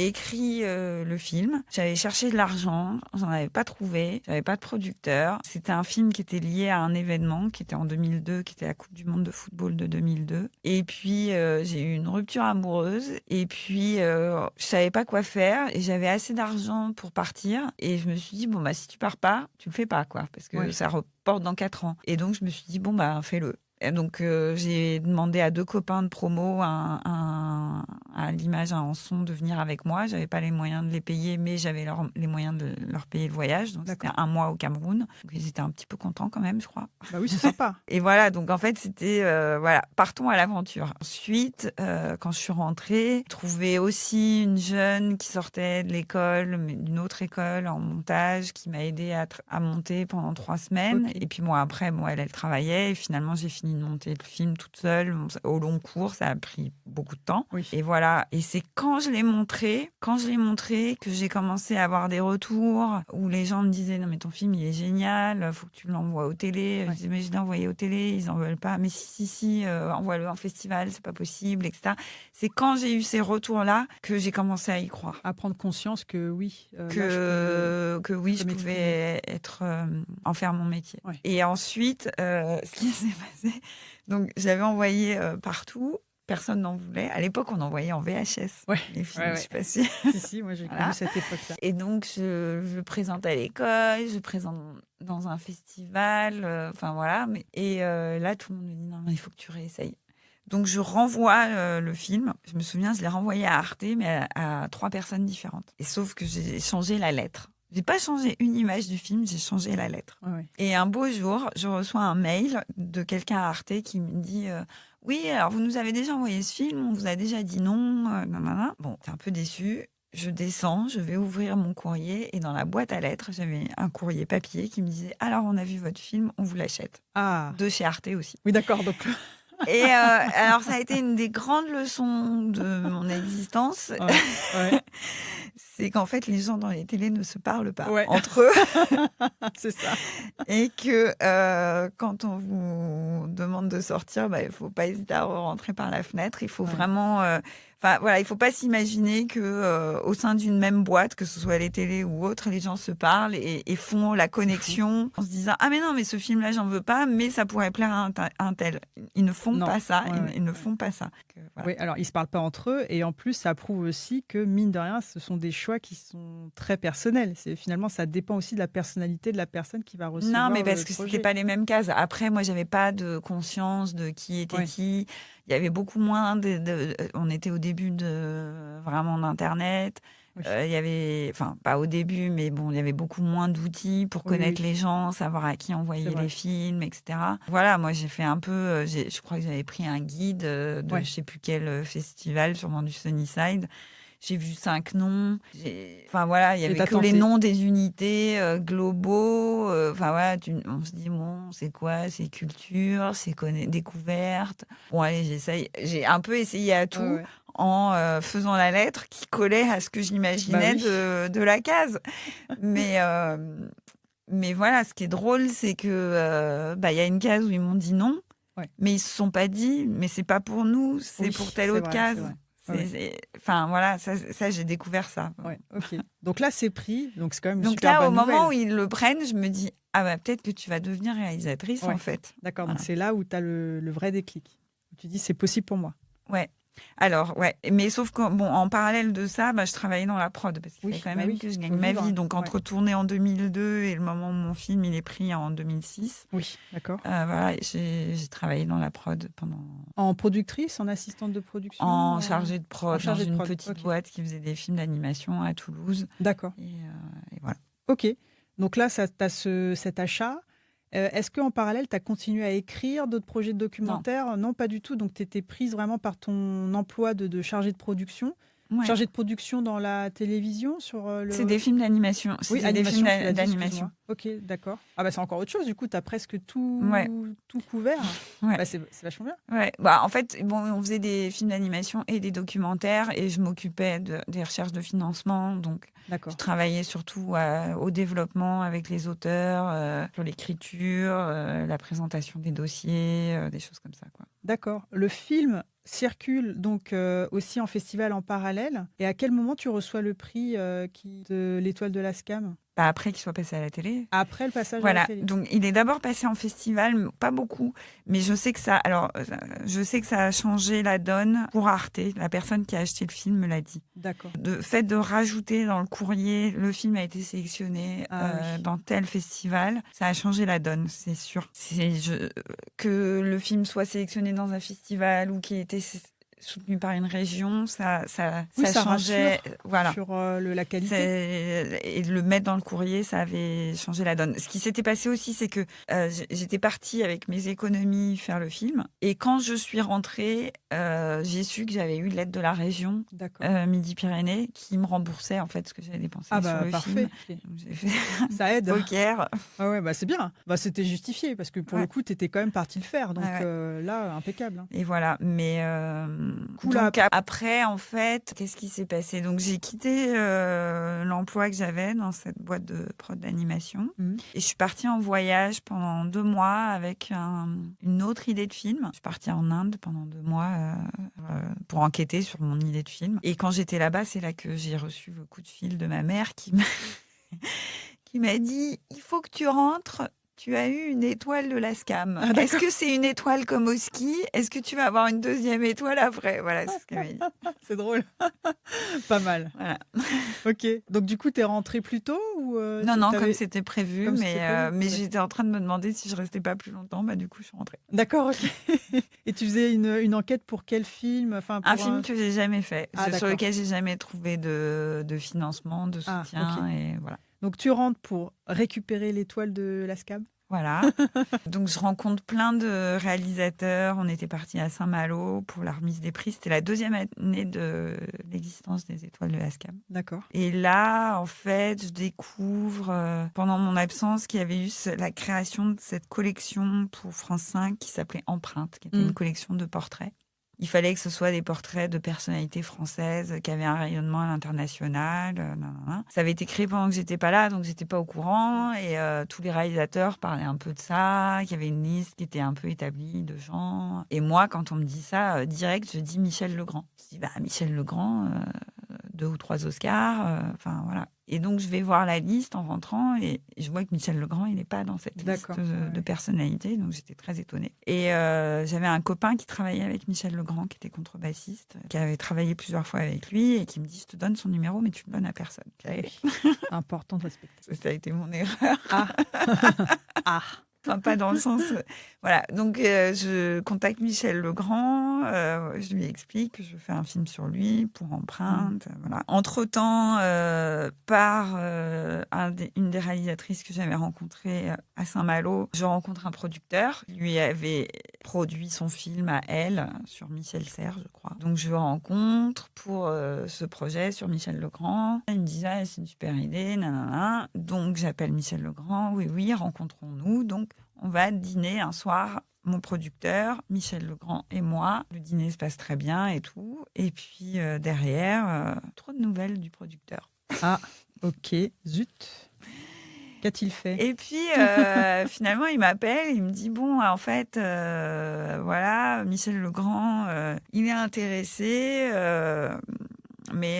écrit le film. J'avais cherché de l'argent, j'en avais pas trouvé. J'avais pas de producteur. C'était un film qui était lié à un événement qui était en 2002, qui était la Coupe du Monde de football de 2002. Et puis j'ai eu une rupture amoureuse. Et puis je savais pas quoi faire et j'avais assez d'argent pour partir. Et je me suis dit si tu pars pas, tu le fais pas quoi, parce que ça reporte dans 4 ans. Et donc je me suis dit fais-le. Et donc, j'ai demandé à 2 copains de promo, à l'image, en son, de venir avec moi. J'avais pas les moyens de les payer, mais j'avais les moyens de leur payer le voyage. Donc, c'était 1 mois au Cameroun. Donc, ils étaient un petit peu contents quand même, je crois. Bah oui, c'est sympa. Et voilà, donc en fait, c'était, partons à l'aventure. Ensuite, quand je suis rentrée, j'ai trouvé aussi une jeune qui sortait de l'école, mais d'une autre école en montage, qui m'a aidée à monter pendant 3 semaines. Okay. Et puis, moi, après, elle travaillait. Et finalement, j'ai fini fini de monter le film toute seule. Au long cours, ça a pris beaucoup de temps. Oui. Et voilà. Et c'est quand je l'ai montré, que j'ai commencé à avoir des retours où les gens me disaient, non, mais ton film, il est génial, faut que tu l'envoies aux télé. Je disais, mais je l'ai envoyé aux télé, ils en veulent pas. Mais si, envoie-le en festival, c'est pas possible, etc. C'est quand j'ai eu ces retours-là que j'ai commencé à y croire. À prendre conscience que oui, je pouvais en faire mon métier. Ouais. Et ensuite, ce qui s'est passé, donc j'avais envoyé partout. Personne n'en voulait. À l'époque, on envoyait en VHS. Ouais. Les films, ouais. Je sais pas si. Si, moi j'ai connu cette époque-là. Et donc, je présente à l'école, je présente dans un festival, enfin voilà. Et là, tout le monde me dit non, il faut que tu réessayes. Donc, je renvoie le film. Je me souviens, je l'ai renvoyé à Arte, mais à 3 personnes différentes. Et sauf que j'ai changé la lettre. J'ai pas changé une image du film, j'ai changé la lettre. Ouais. Et un beau jour, je reçois un mail de quelqu'un à Arte qui me dit oui, alors vous nous avez déjà envoyé ce film, on vous a déjà dit non. Bon, t'es un peu déçue. Je descends, je vais ouvrir mon courrier et dans la boîte à lettres, j'avais un courrier papier qui me disait alors on a vu votre film, on vous l'achète. Ah. De chez Arte aussi. Oui, d'accord. Donc. Et alors ça a été une des grandes leçons de mon existence. Ouais. C'est qu'en fait, les gens dans les télés ne se parlent pas entre eux. C'est ça. Et que quand on vous demande de sortir, il ne faut pas hésiter à rentrer par la fenêtre. Il faut vraiment... il faut pas s'imaginer que au sein d'une même boîte, que ce soit les télés ou autres, les gens se parlent et font la connexion en se disant « Ah mais non, mais ce film-là, j'en veux pas, mais ça pourrait plaire à un tel. » Ils ne font pas ça. Ils ne font pas ça. Oui, alors ils se parlent pas entre eux et en plus, ça prouve aussi que, mine de rien, ce sont des choix qui sont très personnels. Finalement, ça dépend aussi de la personnalité de la personne qui va recevoir. Non, mais parce que c'était pas les mêmes cases. Après, moi, j'avais pas de conscience de qui était qui. Il y avait beaucoup moins on était au début vraiment d'Internet. Oui. Il y avait, pas au début, mais bon, il y avait beaucoup moins d'outils pour connaître les gens, savoir à qui envoyer les films, etc. Voilà, moi, j'ai fait un peu, je crois que j'avais pris un guide de je sais plus quel festival, sûrement du Sunnyside. J'ai vu 5 noms. Il y avait que les noms des unités globaux. On se dit, bon, c'est quoi? C'est culture, c'est découverte. Bon, allez, j'essaye. J'ai un peu essayé à tout en faisant la lettre qui collait à ce que j'imaginais de la case. Mais voilà, ce qui est drôle, c'est que y a une case où ils m'ont dit non, mais ils se sont pas dit, mais c'est pas pour nous, c'est pour telle autre case. Ça, j'ai découvert ça. Ouais, ok. Donc là, c'est pris. Donc c'est quand même une donc super là, bonne au moment nouvelle. où ils le prennent, je me dis peut-être que tu vas devenir réalisatrice en fait. D'accord. Voilà. Donc c'est là où tu as le vrai déclic. Tu dis c'est possible pour moi. Ouais. Alors, mais sauf qu'en parallèle de ça, je travaillais dans la prod parce qu'il fallait quand même que je gagne ma vie. Donc, entre tourner en 2002 et le moment où mon film il est pris en 2006. Oui, d'accord. J'ai travaillé dans la prod pendant... En productrice, en assistante de production? En chargée de prod, dans une petite boîte qui faisait des films d'animation à Toulouse. D'accord. Et voilà. Ok. Donc là, tu as cet achat. Est-ce qu'en parallèle, tu as continué à écrire d'autres projets de documentaires? Non, pas du tout. Donc, tu étais prise vraiment par ton emploi de chargée de production. Ouais. Chargée de production dans la télévision C'est des films d'animation. Oui, des films d'animation. Ok, d'accord. C'est encore autre chose. Du coup, tu as presque tout couvert. Ouais. C'est vachement bien. Ouais. En fait, on faisait des films d'animation et des documentaires et je m'occupais des recherches de financement. Donc, je travaillais surtout au développement avec les auteurs, sur l'écriture, la présentation des dossiers, des choses comme ça, quoi. D'accord. Le film circule donc aussi en festival en parallèle. Et à quel moment tu reçois le prix de l'Étoile de la SCAM? Après qu'il soit passé à la télé. Après le passage à la télé. Donc il est d'abord passé en festival, pas beaucoup, mais je sais que ça a changé la donne pour Arte. La personne qui a acheté le film me l'a dit. D'accord. Le fait de rajouter dans le courrier, le film a été sélectionné dans tel festival, ça a changé la donne, c'est sûr. Que le film soit sélectionné dans un festival ou qu'il ait été soutenu par une région, ça changeait. Rassure Voilà. sur la qualité. Et le mettre dans le courrier, ça avait changé la donne. Ce qui s'était passé aussi, c'est que j'étais partie avec mes économies faire le film. Et quand je suis rentrée, j'ai su que j'avais eu l'aide de la région Midi-Pyrénées qui me remboursait en fait ce que j'avais dépensé sur le parfait. film. Donc, j'ai fait ça aide. poker. Ah ouais, c'est bien. C'était justifié parce que pour le coup, tu étais quand même partie le faire. Donc là, impeccable. Et voilà. Mais donc après, en fait, qu'est-ce qui s'est passé? Donc j'ai quitté l'emploi que j'avais dans cette boîte de prod d'animation et je suis partie en voyage pendant 2 mois avec une autre idée de film. Je suis partie en Inde pendant 2 mois pour enquêter sur mon idée de film. Et quand j'étais là-bas, c'est là que j'ai reçu le coup de fil de ma mère qui m'a dit « Il faut que tu rentres. Tu as eu une étoile de la SCAM. Est-ce que c'est une étoile comme au ski? Est-ce que tu vas avoir une 2e étoile après ?» Voilà, c'est ce qu'elle m'a dit. C'est drôle. Pas mal. Voilà. Ok. Donc, du coup, tu es rentrée plus tôt ou Non, comme c'était prévu. Mais j'étais en train de me demander si je restais pas plus longtemps. Du coup, je suis rentrée. D'accord, ok. Et tu faisais une enquête pour quel film? Un film que j'ai jamais fait, sur lequel j'ai jamais trouvé de financement, de soutien. Et voilà. Donc, tu rentres pour récupérer l'étoile de la SCAM? Voilà. Donc, je rencontre plein de réalisateurs. On était partis à Saint-Malo pour la remise des prix. C'était la 2e année de l'existence des étoiles de la SCAM. D'accord. Et là, en fait, je découvre, pendant mon absence, qu'il y avait eu la création de cette collection pour France 5 qui s'appelait Empreinte, qui était une collection de portraits. Il fallait que ce soit des portraits de personnalités françaises qui avaient un rayonnement à l'international. Ça avait été créé pendant que j'étais pas là, donc j'étais pas au courant. Et tous les réalisateurs parlaient un peu de ça, qu'il y avait une liste qui était un peu établie de gens. Et moi, quand on me dit ça, direct, je dis Michel Legrand. Je dis Michel Legrand, 2 ou 3 Oscars, voilà. Et donc, je vais voir la liste en rentrant et je vois que Michel Legrand, il n'est pas dans cette liste de personnalités. Donc, j'étais très étonnée. Et j'avais un copain qui travaillait avec Michel Legrand, qui était contrebassiste, qui avait travaillé plusieurs fois avec lui et qui me dit « Je te donne son numéro, mais tu ne le donnes à personne. » Important de respecter. Ça a été mon erreur. Ah. Enfin, pas dans le sens... Voilà, donc je contacte Michel Legrand, je lui explique que je fais un film sur lui pour Empreinte. Voilà. Entre-temps, par une des réalisatrices que j'avais rencontrées à Saint-Malo, je rencontre un producteur. Il lui avait produit son film à elle, sur Michel Serres, je crois. Donc je le rencontre pour ce projet sur Michel Legrand. Il me dit « c'est une super idée, nanana ». Donc j'appelle Michel Legrand, oui, rencontrons-nous. Donc on va dîner un soir, mon producteur, Michel Legrand et moi. Le dîner se passe très bien et tout. Et puis derrière, trop de nouvelles du producteur. Ah, ok, zut. Qu'a-t-il fait? Et puis finalement, il m'appelle, il me dit bon, en fait, voilà, Michel Legrand, il est intéressé. Mais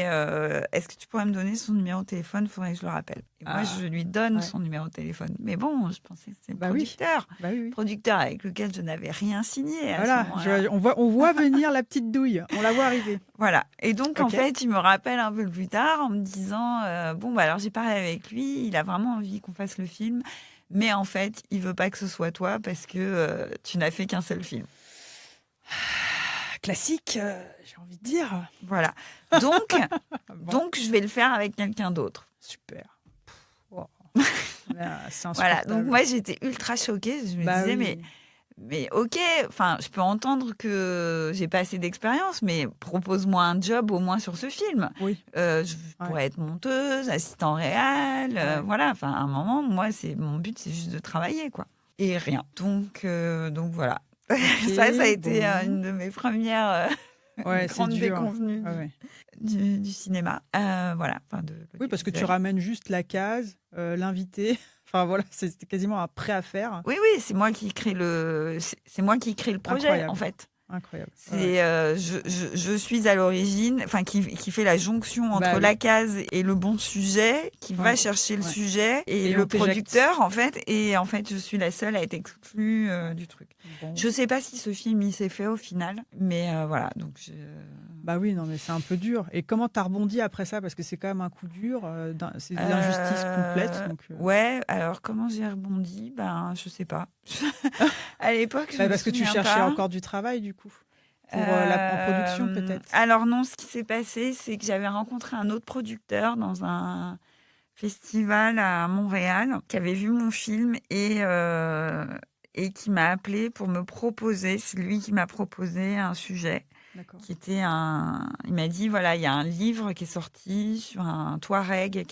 est-ce que tu pourrais me donner son numéro de téléphone? Il faudrait que je le rappelle. Et moi, je lui donne son numéro de téléphone. Mais bon, je pensais que c'était le producteur. Oui. Producteur avec lequel je n'avais rien signé. Voilà, on voit venir la petite douille. On la voit arriver. Voilà. Et donc, en fait, il me rappelle un peu plus tard en me disant alors j'ai parlé avec lui, il a vraiment envie qu'on fasse le film. Mais en fait, il veut pas que ce soit toi parce que tu n'as fait qu'un seul film. Classique, j'ai envie de dire. Voilà. Donc, je vais le faire avec quelqu'un d'autre. Super. Wow. C'est voilà. Donc, moi, j'étais ultra choquée. Je me disais, mais ok, enfin, je peux entendre que j'ai pas assez d'expérience, mais propose-moi un job au moins sur ce film. Oui. Je pourrais être monteuse, assistant réal, voilà. Enfin, à un moment, moi, mon but, c'est juste de travailler, quoi. Et rien. Donc voilà. Okay, ça a été une de mes premières grandes déconvenues du cinéma. Voilà. Oui, parce que tu ramènes juste la case, l'invité. Enfin voilà, c'était quasiment un prêt à faire. Oui, c'est moi qui crée le projet. Incroyable. En fait. Incroyable. Je suis à l'origine, enfin qui fait la jonction entre la case et le bon sujet, qui va chercher le sujet et le producteur en fait. Et en fait, je suis la seule à être exclue du truc. Bon. Je sais pas si ce film il s'est fait au final, mais voilà. Donc bah oui, non mais c'est un peu dur. Et comment t'as rebondi après ça, parce que c'est quand même un coup dur, c'est une injustice complète. Donc, Ouais. Alors comment j'ai rebondi? Ben je sais pas. À l'époque, parce que tu cherchais encore du travail du coup. pour en production peut-être? Alors non, ce qui s'est passé, c'est que j'avais rencontré un autre producteur dans un festival à Montréal qui avait vu mon film et qui m'a appelé pour me proposer, c'est lui qui m'a proposé un sujet. D'accord. Qui était il m'a dit, voilà, il y a un livre qui est sorti sur un Touareg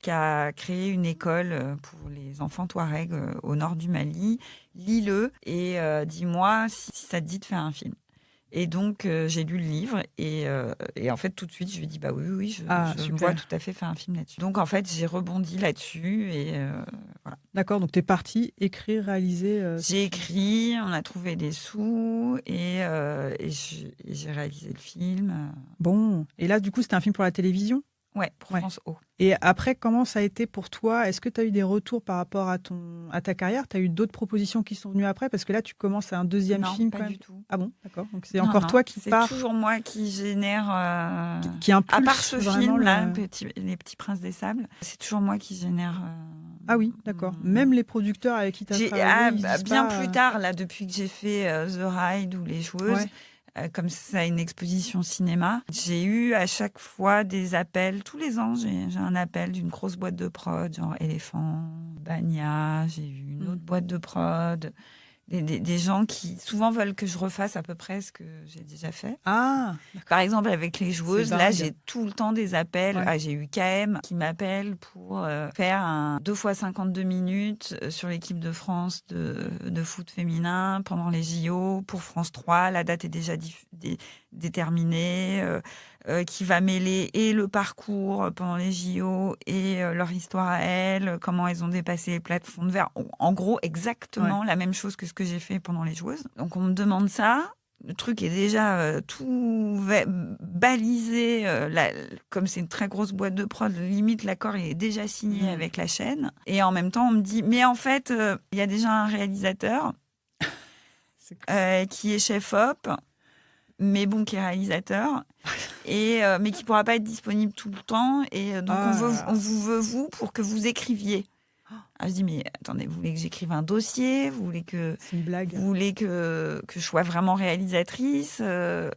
qui a créé une école pour les enfants Touareg au nord du Mali. Lis-le et dis-moi si ça te dit de faire un film. Et donc, j'ai lu le livre et en fait, tout de suite, je lui ai dit, bah oui, je me vois tout à fait faire un film là-dessus. Donc, en fait, j'ai rebondi là-dessus et voilà. D'accord, donc tu es partie écrire, réaliser J'ai écrit, on a trouvé des sous et j'ai réalisé le film. Bon, et là, du coup, c'était un film pour la télévision? Ouais, pour France O. Et après, comment ça a été pour toi? Est-ce que tu as eu des retours par rapport à ta carrière? Tu as eu d'autres propositions qui sont venues après? Parce que là, tu commences un deuxième film. Non, pas du tout. Ah bon, d'accord. Donc c'est encore toi qui pars. C'est toujours moi qui génère. Qui impulse. À part ce film-là, Les Petits Princes des Sables, c'est toujours moi qui génère. Ah oui, d'accord. Même les producteurs avec qui tu as travaillé, bien plus tard, là, depuis que j'ai fait The Ride ou Les Joueuses. Ouais. Comme ça, une exposition cinéma. J'ai eu à chaque fois des appels. Tous les ans, j'ai un appel d'une grosse boîte de prod, genre Éléphant, Bagna. J'ai eu une autre boîte de prod. Des gens qui souvent veulent que je refasse à peu près ce que j'ai déjà fait. Ah, par exemple, avec Les Joueuses, là, j'ai tout le temps des appels. Ouais. J'ai eu KM qui m'appelle pour faire un 2 fois 52 minutes sur l'équipe de France de foot féminin pendant les JO pour France 3. La date est déjà déterminée. Qui va mêler et le parcours pendant les JO et leur histoire à elles, comment elles ont dépassé les plafonds de verre. En gros, exactement la même chose que ce que j'ai fait pendant les Joueuses. Donc, on me demande ça. Le truc est déjà tout balisé. Comme c'est une très grosse boîte de prod, limite, l'accord est déjà signé avec la chaîne. Et en même temps, on me dit, mais en fait, il y a déjà un réalisateur qui est chef-op, mais bon, qui est réalisateur, mais qui ne pourra pas être disponible tout le temps. Et donc, on vous veut, vous, pour que vous écriviez. Je dis, mais attendez, vous voulez que j'écrive un dossier? Vous voulez que, c'est une blague. Vous voulez que je sois vraiment réalisatrice?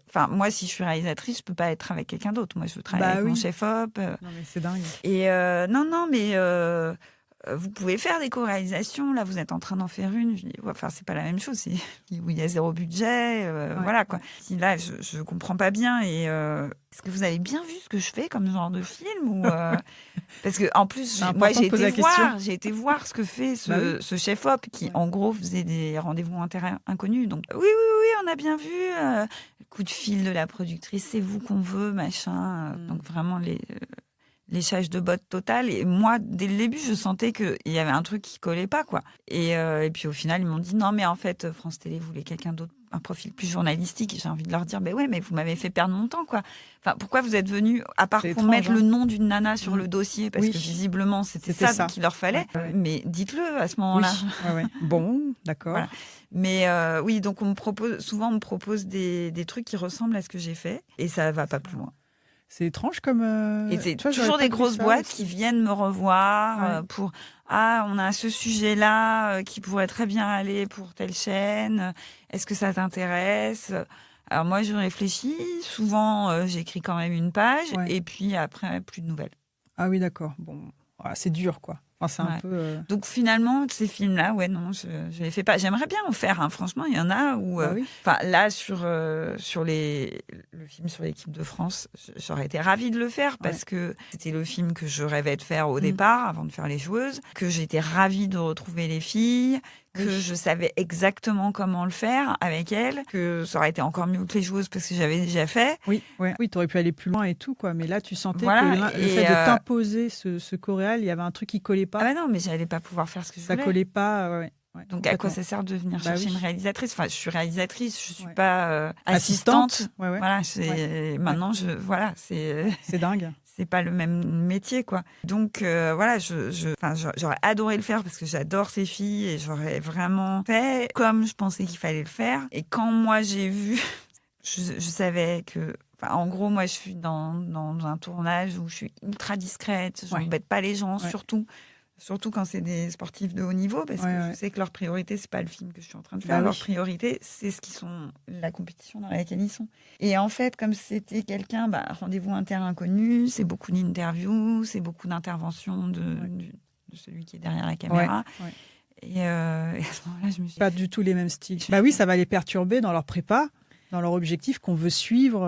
Enfin, moi, si je suis réalisatrice, je ne peux pas être avec quelqu'un d'autre. Moi, je veux travailler avec mon chef-op. Non, mais c'est dingue. Et non, mais... vous pouvez faire des co-réalisations, là vous êtes en train d'en faire une. Je dis, enfin c'est pas la même chose, où il y a zéro budget, voilà quoi. Si là je comprends pas bien et est-ce que vous avez bien vu ce que je fais comme genre de film ou parce que en plus moi j'ai été voir ce que fait ce chef-op qui en gros faisait des rendez-vous en terrain inconnu. Donc oui on a bien vu coup de fil de la productrice, c'est vous qu'on veut machin. Donc vraiment léchage de bottes totale. Et moi, dès le début, je sentais qu'il y avait un truc qui collait pas, quoi. Et puis au final, ils m'ont dit non, mais en fait, France Télé voulait quelqu'un d'autre, un profil plus journalistique. Et j'ai envie de leur dire, mais vous m'avez fait perdre mon temps, quoi. Enfin, pourquoi vous êtes venus, à part pour mettre le nom d'une nana sur le dossier, parce que visiblement, c'était ça qu'il leur fallait. Ouais. Mais dites-le à ce moment-là. Oui. Bon, d'accord. Voilà. Mais oui, donc souvent on me propose des trucs qui ressemblent à ce que j'ai fait. Et ça va pas plus loin. C'est étrange comme... Et c'est toujours des grosses boîtes qui viennent me revoir pour « Ah, on a ce sujet-là qui pourrait très bien aller pour telle chaîne. Est-ce que ça t'intéresse ?» Alors moi, je réfléchis. Souvent, j'écris quand même une page et puis après, plus de nouvelles. Ah oui, d'accord. Bon, c'est dur, quoi. Enfin, c'est un peu... Donc finalement, ces films-là, non, je les fais pas. J'aimerais bien en faire. Franchement, il y en a où... là, sur le film sur l'équipe de France, j'aurais été ravie de le faire parce que c'était le film que je rêvais de faire au départ, avant de faire Les Joueuses, que j'étais ravie de retrouver les filles, que je savais exactement comment le faire avec elles, que ça aurait été encore mieux que Les Joueuses parce que j'avais déjà fait. Oui, tu aurais pu aller plus loin et tout, quoi. Mais là, tu sentais que le fait de t'imposer ce choréal, il y avait un truc qui collait pas. Ah non, mais j'allais pas pouvoir faire ce que je voulais. Ça collait pas, Donc à quoi ça sert de venir chercher une réalisatrice? Enfin, je suis réalisatrice, je suis pas assistante. Voilà, maintenant c'est dingue. C'est pas le même métier, quoi. Donc voilà, j'aurais adoré le faire parce que j'adore ces filles et j'aurais vraiment fait comme je pensais qu'il fallait le faire. Et quand moi j'ai vu, je savais que... en gros, moi, je suis dans un tournage où je suis ultra discrète, je n'embête pas les gens, surtout. Surtout quand c'est des sportifs de haut niveau, parce que je sais que leur priorité, c'est pas le film que je suis en train de faire. Leur priorité, c'est la compétition dans laquelle ils sont. Et en fait, comme c'était quelqu'un, rendez-vous un terrain inconnu, c'est beaucoup d'interviews, c'est beaucoup d'interventions de celui qui est derrière la caméra. Et à ce moment-là, je me suis pas du tout les mêmes styles. Bah oui, ça va les perturber dans leur prépa, dans leur objectif qu'on veut suivre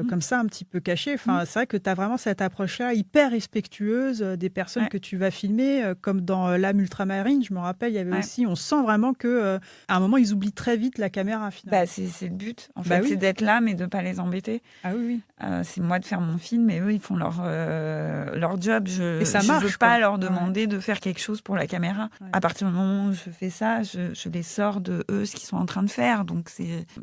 comme ça, un petit peu caché. Enfin, c'est vrai que tu as vraiment cette approche-là hyper respectueuse des personnes que tu vas filmer, comme dans L'âme ultramarine. Je me rappelle, il y avait aussi, on sent vraiment que à un moment, ils oublient très vite la caméra, finalement. C'est le but, en fait, c'est d'être là, mais de ne pas les embêter. Ah oui. C'est moi de faire mon film, et eux, ils font leur job. Et ça marche, je ne veux pas leur demander de faire quelque chose pour la caméra. À partir du moment où je fais ça, je les sors de eux ce qu'ils sont en train de faire. Donc,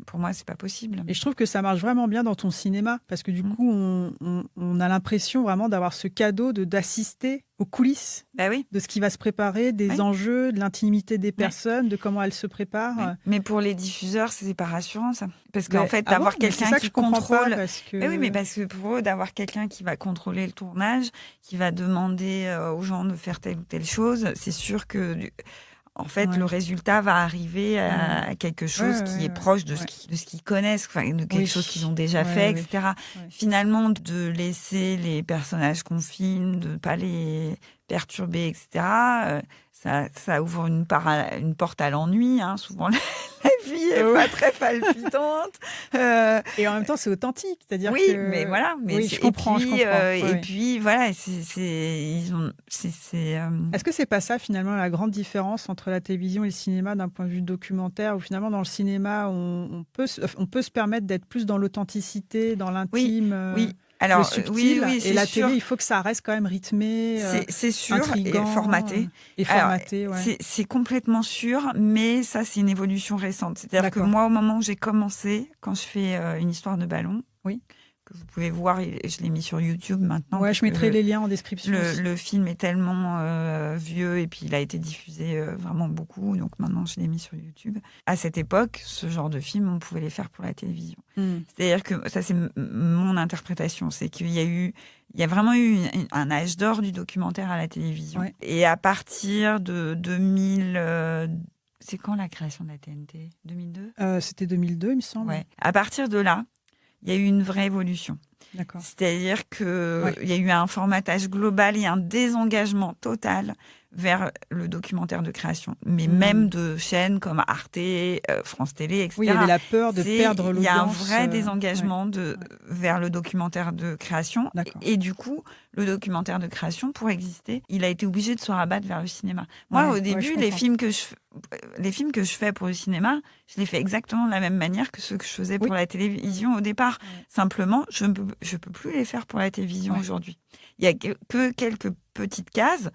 pour moi, c'est pas possible. Et je trouve que ça marche vraiment bien dans ton cinéma, parce que du coup, on a l'impression vraiment d'avoir ce cadeau d'assister aux coulisses de ce qui va se préparer, des enjeux, de l'intimité des personnes, de comment elles se préparent. Mais pour les diffuseurs, c'est pas rassurant, ça. Parce qu'en fait, d'avoir quelqu'un qui contrôle... parce que... Oui, parce que pour eux, d'avoir quelqu'un qui va contrôler le tournage, qui va demander aux gens de faire telle ou telle chose, c'est sûr que... En fait, le résultat va arriver à quelque chose qui est proche de ce qu'ils connaissent, de quelque chose qu'ils ont déjà fait, etc. Finalement, de laisser les personnages qu'on filme, de ne pas les perturber, etc., ça ouvre une porte à l'ennui. Hein. Souvent, la vie est pas très palpitante. Et en même temps, c'est authentique. C'est-à-dire mais voilà. Mais je comprends. Et puis, voilà. Est-ce que c'est pas ça, finalement, la grande différence entre la télévision et le cinéma d'un point de vue documentaire, où finalement, dans le cinéma, on peut se permettre d'être plus dans l'authenticité, dans l'intime Oui. Alors, le subtil, et la sûr. télé, il faut que ça reste quand même rythmé, c'est sûr, intriguant, et formaté. C'est complètement sûr, mais ça, c'est une évolution récente. C'est-à-dire que moi, au moment où j'ai commencé, quand je fais une histoire de ballon, que vous pouvez voir, je l'ai mis sur YouTube maintenant. Ouais, je mettrai les liens en description. Le film est tellement vieux et puis il a été diffusé vraiment beaucoup, donc maintenant je l'ai mis sur YouTube. À cette époque, ce genre de film, on pouvait les faire pour la télévision. C'est-à-dire que ça, c'est mon interprétation, c'est qu'il y a vraiment eu un âge d'or du documentaire à la télévision. Et à partir de 2000... c'est quand la création de la TNT ? 2002 ? C'était 2002, il me semble. Ouais. À partir de là, il y a eu une vraie évolution. D'accord. C'est-à-dire qu'il y a eu un formatage global et un désengagement total vers le documentaire de création. Mais même de chaînes comme Arte, France Télé, etc. Oui, il y avait la peur de perdre l'audience. Il y a un vrai désengagement vers le documentaire de création. Et du coup, le documentaire de création, pour exister, il a été obligé de se rabattre vers le cinéma. Moi, au début, les films que je fais pour le cinéma, je les fais exactement de la même manière que ceux que je faisais pour la télévision au départ. Simplement, je peux plus les faire pour la télévision aujourd'hui. Il y a que quelques petites cases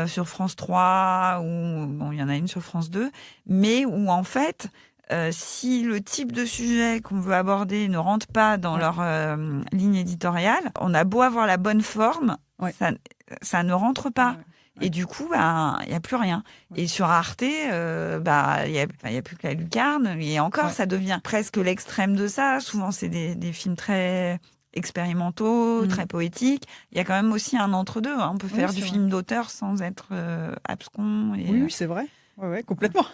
sur France 3, ou il y en a une sur France 2, mais où en fait, si le type de sujet qu'on veut aborder ne rentre pas dans leur ligne éditoriale, on a beau avoir la bonne forme, ça ne rentre pas. Et du coup, il n'y a plus rien. Et sur Arte, il y a plus que la lucarne. Et encore, ça devient presque l'extrême de ça. Souvent, c'est des films très expérimentaux, très poétiques. Il y a quand même aussi un entre-deux. Hein. On peut faire du film d'auteur sans être abscon. Oui, c'est vrai. Ouais, complètement.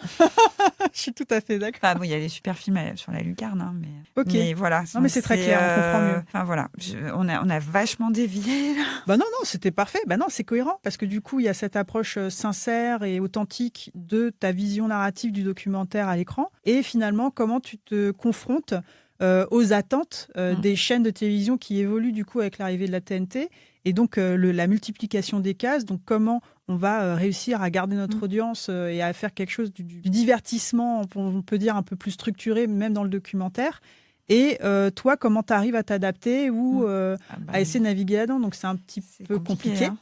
Je suis tout à fait d'accord. Il y a des super films sur la lucarne, hein, mais voilà. Non, mais c'est très clair, on comprend mieux. Enfin voilà, on a vachement dévié. Là. Non, c'était parfait. Non, c'est cohérent parce que du coup, il y a cette approche sincère et authentique de ta vision narrative du documentaire à l'écran, et finalement, comment tu te confrontes aux attentes des chaînes de télévision qui évoluent du coup avec l'arrivée de la TNT. Et donc, la multiplication des cases, donc comment on va réussir à garder notre audience et à faire quelque chose du divertissement, on peut dire un peu plus structuré, même dans le documentaire. Et toi, comment tu arrives à t'adapter ou à essayer de naviguer là-dedans? Donc, c'est un petit peu compliqué. Hein.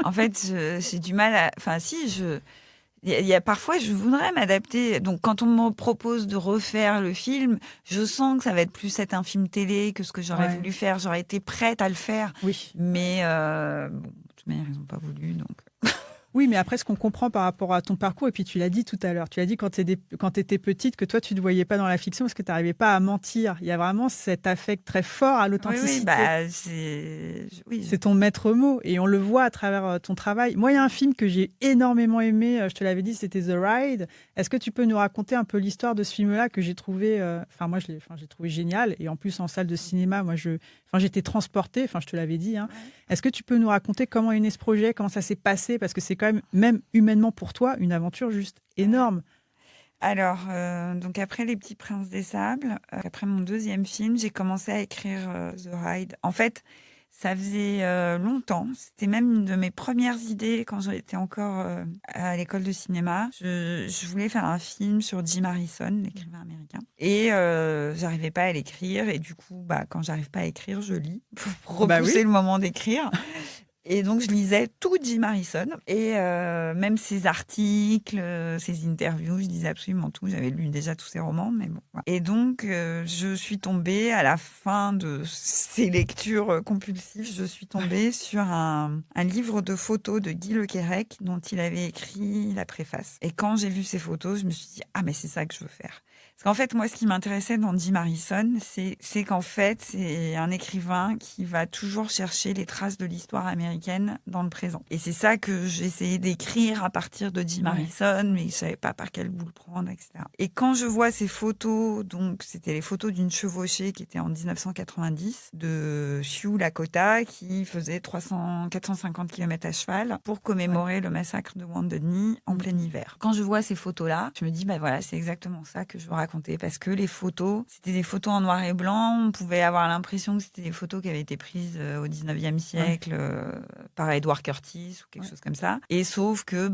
En fait, j'ai du mal à... Enfin, parfois, je voudrais m'adapter. Donc, quand on me propose de refaire le film, je sens que ça va être plus être un film télé que ce que j'aurais voulu faire. J'aurais été prête à le faire. Oui. Mais, de toute manière, ils n'ont pas voulu, donc... Oui, mais après, ce qu'on comprend par rapport à ton parcours, et puis tu l'as dit tout à l'heure, tu as dit quand tu étais petite que toi, tu ne te voyais pas dans la fiction parce que tu n'arrivais pas à mentir. Il y a vraiment cet affect très fort à l'authenticité. Oui. C'est ton maître mot et on le voit à travers ton travail. Moi, il y a un film que j'ai énormément aimé, je te l'avais dit, c'était The Ride. Est-ce que tu peux nous raconter un peu l'histoire de ce film-là que j'ai trouvé, j'ai trouvé génial, et en plus en salle de cinéma, j'étais transportée, je te l'avais dit. Hein. Ouais. Est-ce que tu peux nous raconter comment est né ce projet, comment ça s'est passé, parce que c'est quand même humainement pour toi, une aventure juste énorme. Alors, donc après Les Petits Princes des Sables, après mon deuxième film, j'ai commencé à écrire The Ride. En fait, ça faisait longtemps. C'était même une de mes premières idées quand j'étais encore à l'école de cinéma. Je voulais faire un film sur Jim Harrison, l'écrivain américain. Et j'arrivais pas à l'écrire. Et du coup, quand j'arrive pas à écrire, je lis pour repousser le moment d'écrire. Et donc, je lisais tout Jim Harrison, et même ses articles, ses interviews, je lisais absolument tout. J'avais lu déjà tous ses romans, mais bon. Voilà. Et donc, je suis tombée, à la fin de ces lectures compulsives, je suis tombée sur un livre de photos de Guy Le Quérec, dont il avait écrit la préface. Et quand j'ai vu ces photos, je me suis dit, ah, mais c'est ça que je veux faire. Parce qu'en fait, moi, ce qui m'intéressait dans Jim Harrison, c'est qu'en fait, c'est un écrivain qui va toujours chercher les traces de l'histoire américaine dans le présent. Et c'est ça que j'essayais d'écrire à partir de Jim Harrison, mais je savais pas par quel bout le prendre, etc. Et quand je vois ces photos, donc c'était les photos d'une chevauchée qui était en 1990, de Sioux Lakota, qui faisait 450 km à cheval pour commémorer le massacre de Wounded Knee en plein hiver. Quand je vois ces photos-là, je me dis, voilà, c'est exactement ça que je veux raconter, parce que les photos, c'était des photos en noir et blanc. On pouvait avoir l'impression que c'était des photos qui avaient été prises au 19e siècle par Edward Curtis ou quelque chose comme ça. Et sauf que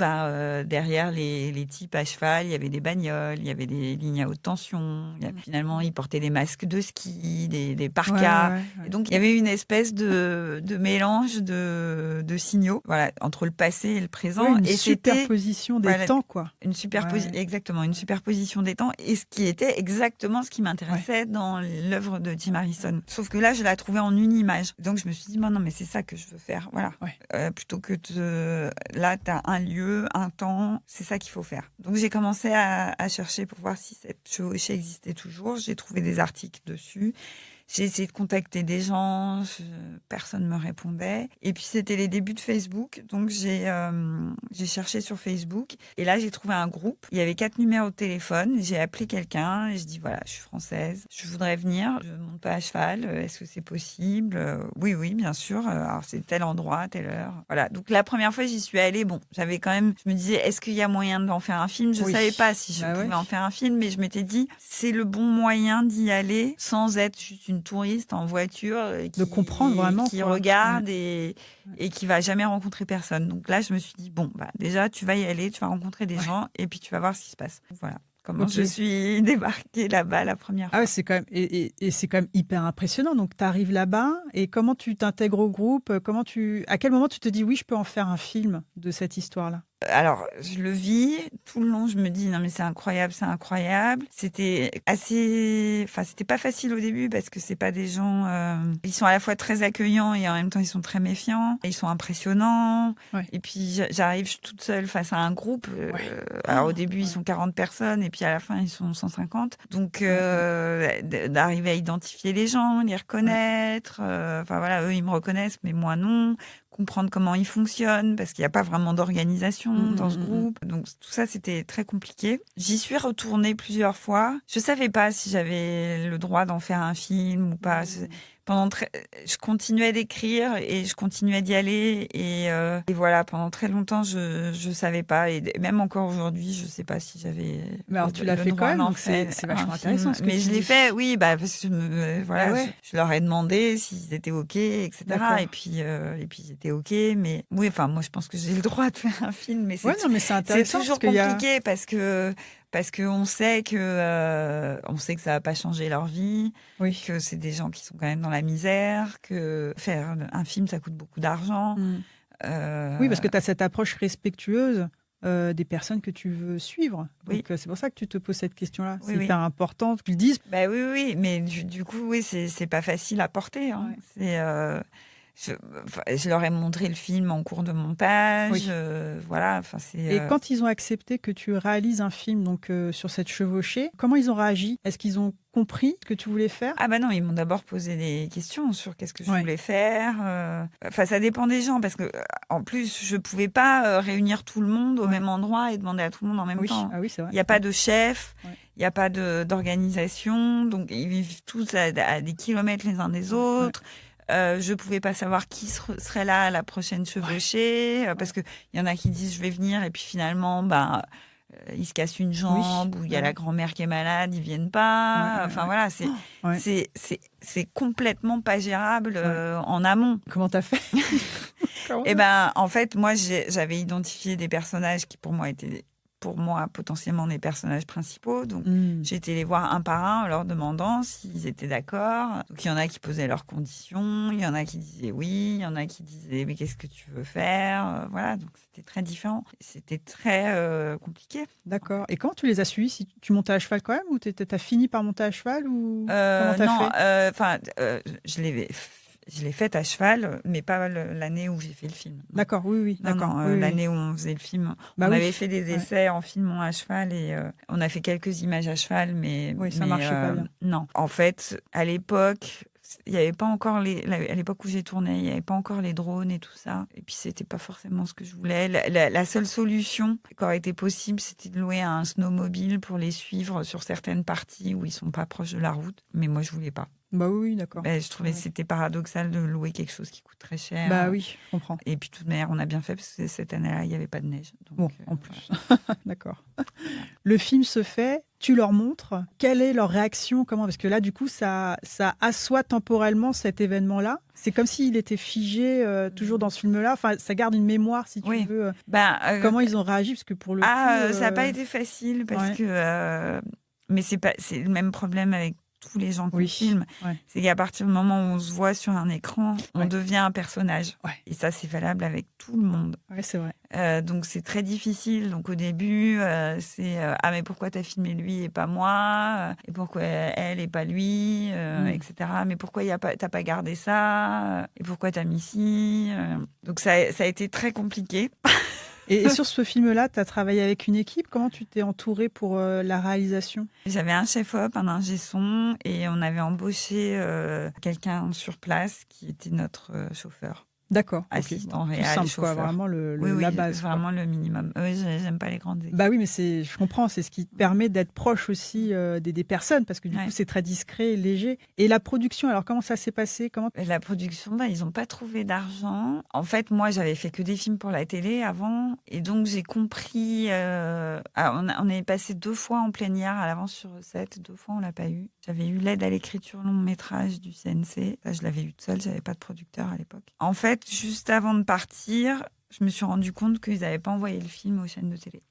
derrière les types à cheval, il y avait des bagnoles, il y avait des lignes à haute tension. Finalement, ils portaient des masques de ski, des parkas. Et donc, il y avait une espèce de mélange de signaux, voilà, entre le passé et le présent. Une superposition des temps, quoi. Exactement, une superposition des temps. Et ce qui était exactement ce qui m'intéressait dans l'œuvre de Jim Harrison. Sauf que là, je la trouvais en une image. Donc, je me suis dit, non, mais c'est ça que je veux faire. Voilà. Plutôt que là, tu as un lieu, un temps, c'est ça qu'il faut faire. Donc, j'ai commencé à chercher pour voir si cette chevauchée existait toujours. J'ai trouvé des articles dessus. J'ai essayé de contacter des gens, personne ne me répondait. Et puis, c'était les débuts de Facebook. Donc, j'ai cherché sur Facebook. Et là, j'ai trouvé un groupe. Il y avait 4 numéros de téléphone. J'ai appelé quelqu'un et je dis, voilà, je suis française. Je voudrais venir. Je monte pas à cheval. Est-ce que c'est possible? Oui, bien sûr. Alors, c'est tel endroit, telle heure. Voilà. Donc, la première fois, j'y suis allée. Bon, j'avais quand même, je me disais, est-ce qu'il y a moyen d'en faire un film? Je savais pas si je pouvais en faire un film, mais je m'étais dit, c'est le bon moyen d'y aller sans être juste une touriste en voiture de comprendre vraiment, qui regarde et qui va jamais rencontrer personne. Donc là, je me suis dit, déjà, tu vas y aller, tu vas rencontrer des gens et puis tu vas voir ce qui se passe. Voilà. Comment je suis débarquée là-bas la première fois. C'est quand même, et c'est quand même hyper impressionnant. Donc, tu arrives là-bas et comment tu t'intègres au groupe? À quel moment tu te dis, oui, je peux en faire un film de cette histoire-là? Alors, je le vis tout le long. Je me dis non mais c'est incroyable, c'est incroyable. C'était c'était pas facile au début parce que c'est pas des gens. Ils sont à la fois très accueillants et en même temps ils sont très méfiants. Ils sont impressionnants. Et puis j'arrive toute seule face à un groupe. Alors au début ils sont 40 personnes et puis à la fin ils sont 150. Donc d'arriver à identifier les gens, les reconnaître. Eux ils me reconnaissent mais moi non. Comprendre comment ils fonctionnent, parce qu'il n'y a pas vraiment d'organisation dans ce groupe. Donc tout ça, c'était très compliqué. J'y suis retournée plusieurs fois. Je savais pas si j'avais le droit d'en faire un film ou pas. Je continuais d'écrire et je continuais d'y aller et voilà, pendant très longtemps je savais pas, et même encore aujourd'hui je sais pas si j'avais. Mais alors tu l'as fait quand même, donc c'est vachement intéressant ce que mais tu je l'ai dis. fait, oui, parce que je leur ai demandé s'ils étaient ok, etc. Et puis ils étaient ok, mais oui, moi je pense que j'ai le droit de faire un film, mais c'est toujours compliqué parce que on sait que ça va pas changer leur vie, que c'est des gens qui sont quand même dans la misère, que faire un film ça coûte beaucoup d'argent. Oui, parce que tu as cette approche respectueuse des personnes que tu veux suivre. Donc c'est pour ça que tu te poses cette question-là. C'est hyper important que tu le dises. Oui, mais du coup c'est pas facile à porter. Hein. je leur ai montré le film en cours de montage. Oui. Voilà. Enfin, Et quand ils ont accepté que tu réalises un film donc sur cette chevauchée, comment ils ont réagi? Est-ce qu'ils ont compris ce que tu voulais faire? Ah bah non, ils m'ont d'abord posé des questions sur qu'est-ce que je voulais faire. Enfin, ça dépend des gens parce que en plus, je pouvais pas réunir tout le monde au même endroit et demander à tout le monde en même temps. Ah oui, c'est vrai. Il n'y a pas de chef, il n'y a pas d'organisation, donc ils vivent tous à des kilomètres les uns des autres. Je pouvais pas savoir qui serait là à la prochaine chevauchée parce que il y en a qui disent je vais venir et puis finalement ils se cassent une jambe ou il y a la grand-mère qui est malade, ils viennent pas. Enfin voilà, c'est complètement pas gérable en amont. Comment t'as fait? Et ben en fait moi j'avais identifié des personnages qui pour moi étaient potentiellement des personnages principaux. Donc, j'ai été les voir un par un en leur demandant s'ils étaient d'accord. Donc, il y en a qui posaient leurs conditions, il y en a qui disaient oui, il y en a qui disaient mais qu'est-ce que tu veux faire? Voilà, donc c'était très différent. C'était très compliqué. D'accord. Et comment tu les as suivis? Si tu montais à cheval quand même ou t'as fini par monter à cheval ou comment t'as fait? Je l'ai faite à cheval, mais pas l'année où j'ai fait le film. D'accord, oui. D'accord. L'année où on faisait le film. On avait fait des essais en filmant à cheval et on a fait quelques images à cheval, mais ça marchait pas bien. Non. En fait, à l'époque, il n'y avait pas encore à l'époque où j'ai tourné, il n'y avait pas encore les drones et tout ça. Et puis, c'était pas forcément ce que je voulais. La seule solution qui aurait été possible, c'était de louer un snowmobile pour les suivre sur certaines parties où ils sont pas proches de la route. Mais moi, je voulais pas. Bah oui, d'accord. Je trouvais que c'était paradoxal de louer quelque chose qui coûte très cher. Bah oui, je comprends. Et puis, de toute manière, on a bien fait parce que cette année-là, il n'y avait pas de neige. Donc, en plus. D'accord. Le film se fait, tu leur montres. Quelle est leur réaction? Comment? Parce que là, du coup, ça assoit temporellement cet événement-là. C'est comme s'il était figé toujours dans ce film-là. Enfin, ça garde une mémoire, si tu veux. Comment ils ont réagi? Parce que pour le coup, ça n'a pas été facile parce que... mais c'est le même problème avec tous les gens qui filment, c'est qu'à partir du moment où on se voit sur un écran, on devient un personnage. Et ça, c'est valable avec tout le monde. Ouais, c'est vrai. Donc, c'est très difficile. Donc, au début, c'est ah, mais pourquoi t'as filmé lui et pas moi? Et pourquoi elle et pas lui? Etc. Mais pourquoi t'as pas gardé ça? Et pourquoi t'as mis ci? Donc, ça a été très compliqué. Et sur ce film-là, tu as travaillé avec une équipe. Comment tu t'es entourée pour la réalisation? J'avais un chef-op, un ingé son, et on avait embauché quelqu'un sur place qui était notre chauffeur. D'accord. Assistant réel, simple, chauffeur. Vraiment la base. Vraiment le minimum. J'aime pas les grandes équipes. Bah oui, mais je comprends. C'est ce qui te permet d'être proche aussi des personnes, parce que du coup, c'est très discret et léger. Et la production, alors comment ça s'est passé? La production, ils n'ont pas trouvé d'argent. En fait, moi, j'avais fait que des films pour la télé avant. Et donc, j'ai compris... on est passé 2 fois en plénière à l'avance sur recette. 2 fois, on l'a pas eu. J'avais eu l'aide à l'écriture long métrage du CNC. Ça, je l'avais eu toute seule. J'avais pas de producteur à l'époque. En fait, juste avant de partir, je me suis rendu compte qu'ils n'avaient pas envoyé le film aux chaînes de télé.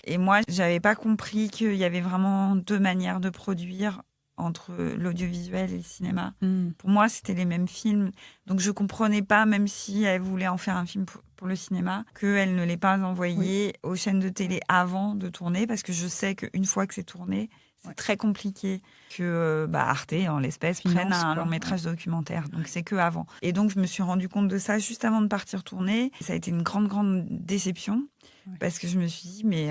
Et moi, j'avais pas compris qu'il y avait vraiment 2 manières de produire entre l'audiovisuel et le cinéma. Pour moi, c'était les mêmes films. Donc, je comprenais pas, même si elle voulait en faire un film pour le cinéma, qu'elle ne l'ait pas envoyé aux chaînes de télé avant de tourner, parce que je sais qu'une fois que c'est tourné, c'est très compliqué que Arte, en l'espèce, prenne un long métrage documentaire. Donc, c'est que avant. Et donc, je me suis rendu compte de ça juste avant de partir tourner. Ça a été une grande, grande déception, parce que je me suis dit, mais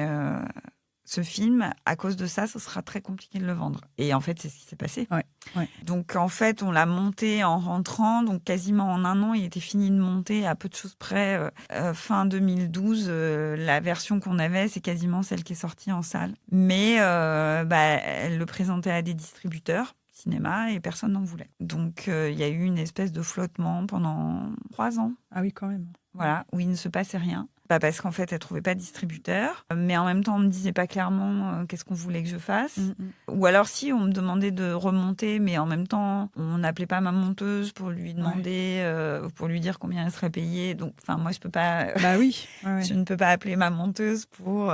ce film, à cause de ça, ce sera très compliqué de le vendre. Et en fait, c'est ce qui s'est passé. Donc, en fait, on l'a monté en rentrant. Donc, quasiment en 1 an, il était fini de monter à peu de choses près. Fin 2012, la version qu'on avait, c'est quasiment celle qui est sortie en salle. Mais elle le présentait à des distributeurs cinéma et personne n'en voulait. Donc, il y a eu une espèce de flottement pendant 3 ans. Ah oui, quand même. Voilà, où il ne se passait rien. Parce qu'en fait, elle trouvait pas de distributeur. Mais en même temps, on me disait pas clairement qu'est-ce qu'on voulait que je fasse. Ou alors, si, on me demandait de remonter, mais en même temps, on n'appelait pas ma monteuse pour lui demander, pour lui dire combien elle serait payée. Donc, moi, je peux pas. Bah oui. Je ne peux pas appeler ma monteuse pour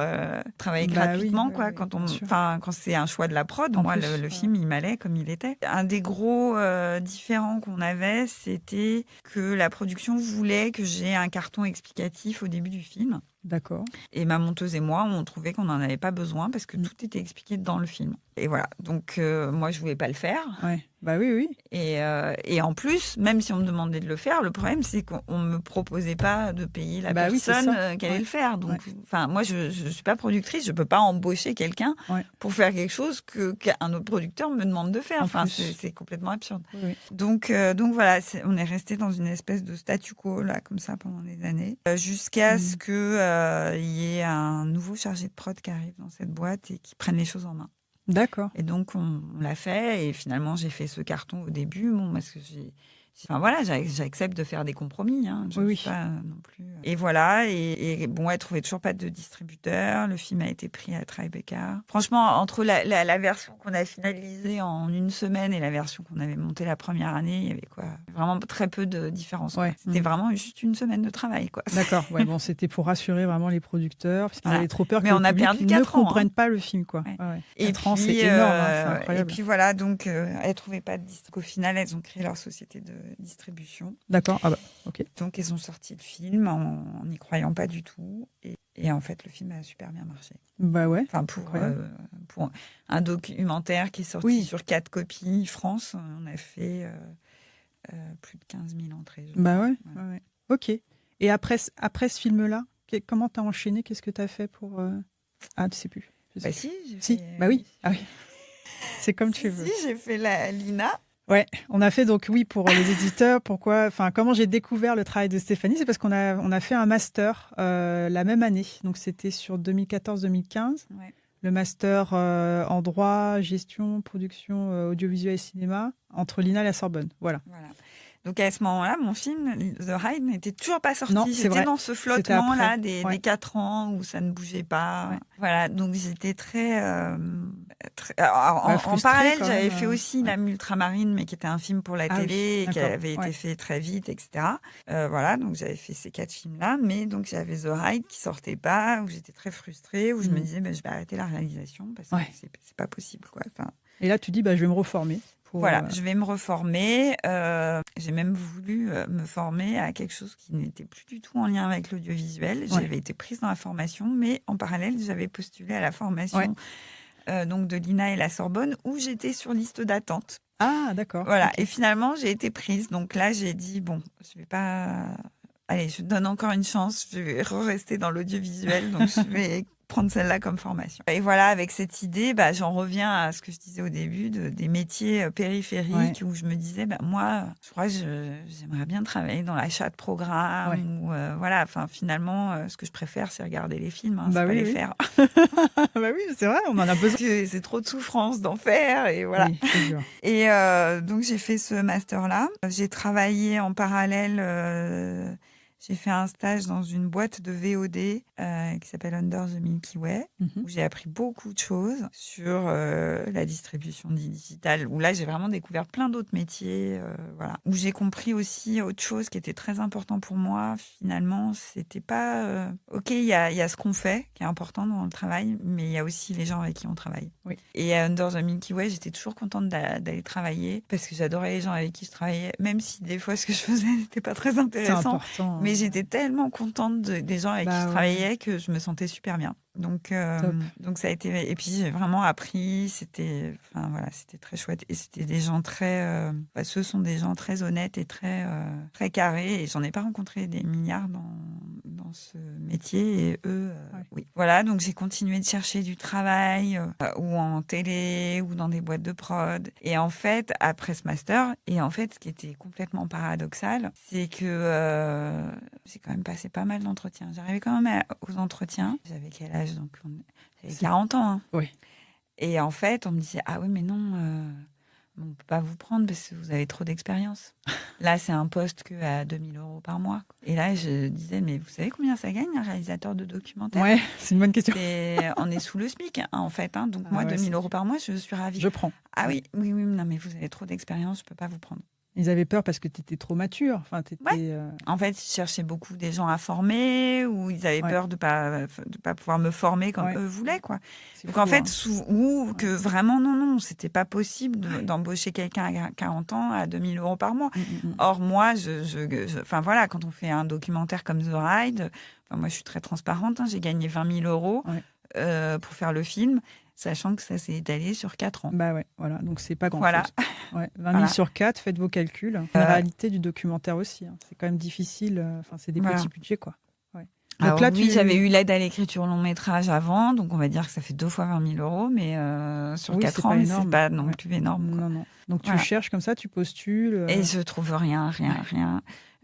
travailler gratuitement, quoi. Quand c'est un choix de la prod, moi, le film, il m'allait comme il était. Un des gros différends qu'on avait, c'était que la production voulait que j'ai un carton explicatif au début du film. D'accord. Et ma monteuse et moi, on trouvait qu'on n'en avait pas besoin parce que tout était expliqué dans le film. Et voilà. Donc, moi, je voulais pas le faire. Bah oui. Et en plus, même si on me demandait de le faire, le problème, c'est qu'on me proposait pas de payer la personne qui allait le faire. Donc, moi, je suis pas productrice, je peux pas embaucher quelqu'un pour faire quelque chose qu'un autre producteur me demande de faire. C'est complètement absurde. Oui. Donc voilà, on est resté dans une espèce de statu quo là, comme ça, pendant des années, jusqu'à ce que il y ait un nouveau chargé de prod qui arrive dans cette boîte et qui prenne les choses en main. D'accord. Et donc, on l'a fait. Et finalement, j'ai fait ce carton au début. Parce que j'accepte de faire des compromis. Je ne suis pas non plus... Et voilà. Et bon, elle trouvait toujours pas de distributeur. Le film a été pris à Tribeca. Franchement, entre la version qu'on a finalisée en une semaine et la version qu'on avait montée la première année, il y avait vraiment très peu de différence. Ouais. C'était vraiment juste une semaine de travail. D'accord. Ouais, bon, c'était pour rassurer vraiment les producteurs, parce qu'ils avaient trop peur que on le a public perdu ne 4 ans, comprenne pas le film. Et 4 ans, c'est énorme. C'est incroyable. Et puis voilà, donc elles ne trouvaient pas de distribution. Au final, elles ont créé leur société de distribution. D'accord, ok. Donc, elles ont sorti le film en n'y croyant pas du tout. Et en fait, le film a super bien marché. Bah ouais. Enfin, pour un documentaire qui est sorti sur 4 copies France, on a fait plus de 15 000 entrées. Bah ouais. Ok. Et après ce film-là, comment t'as enchaîné? Qu'est-ce que t'as fait pour... Ah, tu sais plus. Bah si. Bah oui. Ah oui. C'est comme tu veux. Si, j'ai fait la Lina. Ouais, on a fait donc pour les éditeurs. Comment j'ai découvert le travail de Stéphanie, c'est parce qu'on a fait un master la même année. Donc c'était sur 2014-2015. Ouais. Le master en droit, gestion, production audiovisuelle et cinéma entre l'INA et la Sorbonne. Voilà. Donc à ce moment-là, mon film The Ride n'était toujours pas sorti. Non, j'étais dans ce flottement-là des 4 ans où ça ne bougeait pas. Ouais. Voilà, donc j'étais très... en parallèle, j'avais fait aussi L'âme ultramarine, mais qui était un film pour la télé, et qui avait été fait très vite, etc. Voilà, donc j'avais fait ces 4 films-là, mais donc j'avais The Ride qui sortait pas, où j'étais très frustrée, où je me disais, je vais arrêter la réalisation, parce que c'est pas possible, Et là, tu dis, je vais me reformer. Je vais me reformer. J'ai même voulu me former à quelque chose qui n'était plus du tout en lien avec l'audiovisuel. J'avais été prise dans la formation, mais en parallèle, j'avais postulé à la formation donc de l'INA et la Sorbonne, où j'étais sur liste d'attente. Ah, d'accord. Voilà. Okay. Et finalement, j'ai été prise. Donc là, j'ai dit, je vais pas... Allez, je donne encore une chance. Je vais rester dans l'audiovisuel. Donc, je vais prendre celle-là comme formation. Et voilà, avec cette idée, j'en reviens à ce que je disais au début, des métiers périphériques où je me disais, moi, je crois que j'aimerais bien travailler dans l'achat de programmes. Ou, finalement, ce que je préfère, c'est regarder les films, c'est pas les faire. Bah oui, c'est vrai, on en a besoin. C'est trop de souffrance d'en faire, et voilà. Oui, c'est dur. Et donc, j'ai fait ce master-là. J'ai travaillé en parallèle... J'ai fait un stage dans une boîte de VOD qui s'appelle Under the Milky Way, où j'ai appris beaucoup de choses sur la distribution digitale, où là, j'ai vraiment découvert plein d'autres métiers, où j'ai compris aussi autre chose qui était très important pour moi. Finalement, c'était pas... OK, il y a ce qu'on fait, qui est important dans le travail, mais il y a aussi les gens avec qui on travaille. Oui. Et à Under the Milky Way, j'étais toujours contente d'aller travailler, parce que j'adorais les gens avec qui je travaillais, même si des fois, ce que je faisais n'était pas très intéressant. C'est important. Mais j'étais tellement contente des gens avec qui je travaillais que je me sentais super bien. Donc ça a été... Et puis, j'ai vraiment appris. C'était très chouette. Et c'était des gens très... ce sont des gens très honnêtes et très, très carrés. Et j'en ai pas rencontré des milliards dans ce métier. Et eux, oui. Voilà, donc j'ai continué de chercher du travail, ou en télé, ou dans des boîtes de prod. Et en fait, après ce master, ce qui était complètement paradoxal, c'est que j'ai quand même passé pas mal d'entretiens. J'arrivais quand même aux entretiens. J'avais quel âge? Donc, j'avais 40 ans. Oui. Et en fait, on me disait, ah oui, mais non, on ne peut pas vous prendre parce que vous avez trop d'expérience. Là, c'est un poste qu'à 2 000 € par mois. Et là, je disais, mais vous savez combien ça gagne un réalisateur de documentaire? Ouais, c'est une bonne question. On est sous le SMIC, en fait. Donc, moi, 2 000 € par mois, je suis ravie. Je prends. Ah oui, non, mais vous avez trop d'expérience, je ne peux pas vous prendre. Ils avaient peur parce que tu étais trop mature. Enfin, En fait, ils cherchaient beaucoup des gens à former, ou ils avaient peur de pas pouvoir me former comme eux voulaient, quoi. Donc, en fait, que vraiment, non, c'était pas possible d'embaucher quelqu'un à 40 ans à 2 000 € par mois. Or, moi, quand on fait un documentaire comme The Ride, moi, je suis très transparente, j'ai gagné 20 000 € pour faire le film. sachant que ça s'est étalé sur 4 ans. Bah ouais, voilà, donc c'est pas grand-chose. Voilà. Ouais, 20 000 sur 4, faites vos calculs. La réalité du documentaire aussi, hein. C'est quand même difficile. Enfin, c'est des petits budgets, quoi. Ouais. Donc Alors, là, oui, j'avais eu l'aide à l'écriture long métrage avant, donc on va dire que ça fait 2 fois 20 000 €, mais sur 4 ans, c'est pas non plus énorme. Quoi. Non. Donc tu cherches comme ça, tu postules. Et je trouve rien.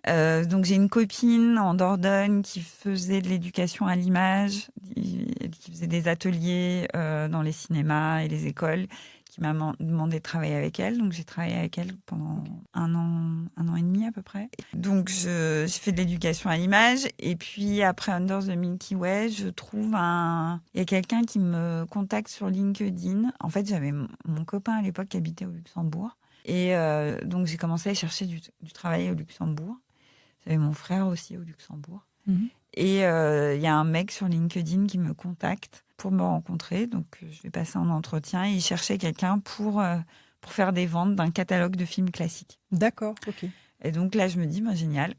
Donc j'ai une copine en Dordogne qui faisait de l'éducation à l'image, qui faisait des ateliers dans les cinémas et les écoles, qui m'a demandé de travailler avec elle. Donc j'ai travaillé avec elle pendant un an et demi à peu près. Donc j'ai fait de l'éducation à l'image. Et puis après Under the Milky Way, je trouve il y a quelqu'un qui me contacte sur LinkedIn. En fait, j'avais mon copain à l'époque qui habitait au Luxembourg. Et donc j'ai commencé à chercher du travail au Luxembourg. J'avais mon frère aussi au Luxembourg. Mm-hmm. Et il y a un mec sur LinkedIn qui me contacte pour me rencontrer. Donc, je vais passer en entretien. Et il cherchait quelqu'un pour faire des ventes d'un catalogue de films classiques. D'accord, ok. Et donc là, je me dis, génial.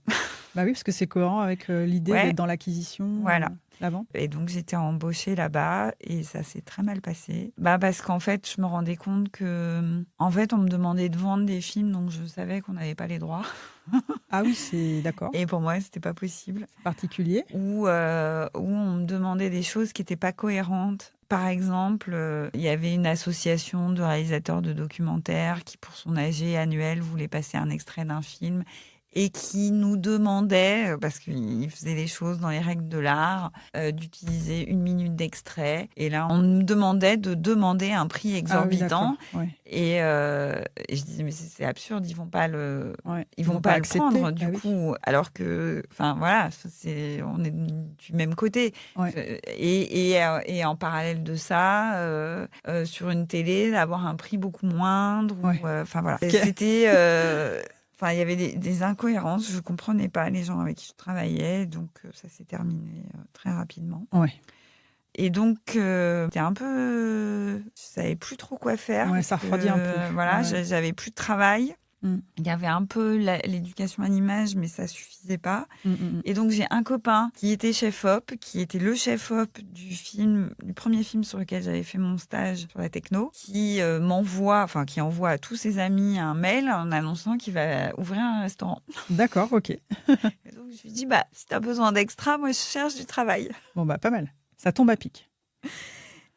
Bah oui, parce que c'est cohérent avec l'idée d'être dans l'acquisition. Voilà. La vente. Et donc, j'étais embauchée là-bas et ça s'est très mal passé. Parce qu'en fait, je me rendais compte que, on me demandait de vendre des films dont je savais qu'on n'avait pas les droits. Ah oui, c'est d'accord. Et pour moi, c'était pas possible. C'est particulier. Où on me demandait des choses qui n'étaient pas cohérentes. Par exemple, il y avait une association de réalisateurs de documentaires qui, pour son AG annuel, voulait passer un extrait d'un film et qui nous demandait, parce qu'il faisait les choses dans les règles de l'art, d'utiliser 1 minute d'extrait. Et là, on nous demandait de demander un prix exorbitant. Ah oui, et je disais, mais c'est absurde, ils vont pas le prendre du coup. Alors que, enfin voilà, on est du même côté. Ouais. Et en parallèle de ça, sur une télé, d'avoir un prix beaucoup moindre. Enfin voilà, c'était... il y avait des incohérences, je ne comprenais pas les gens avec qui je travaillais, donc ça s'est terminé très rapidement. Ouais. Et donc, c'était un peu... Je ne savais plus trop quoi faire. Ouais, ça refroidit un peu. Voilà, j'avais plus de travail. Il y avait un peu l'éducation à l'image, mais ça suffisait pas. Et donc, j'ai un copain qui était chef-op, qui était le chef-op du premier film sur lequel j'avais fait mon stage sur la techno, qui envoie à tous ses amis un mail en annonçant qu'il va ouvrir un restaurant. D'accord, ok. Et donc, je lui dis, si tu as besoin d'extra, moi, je cherche du travail. Bon, pas mal. Ça tombe à pic.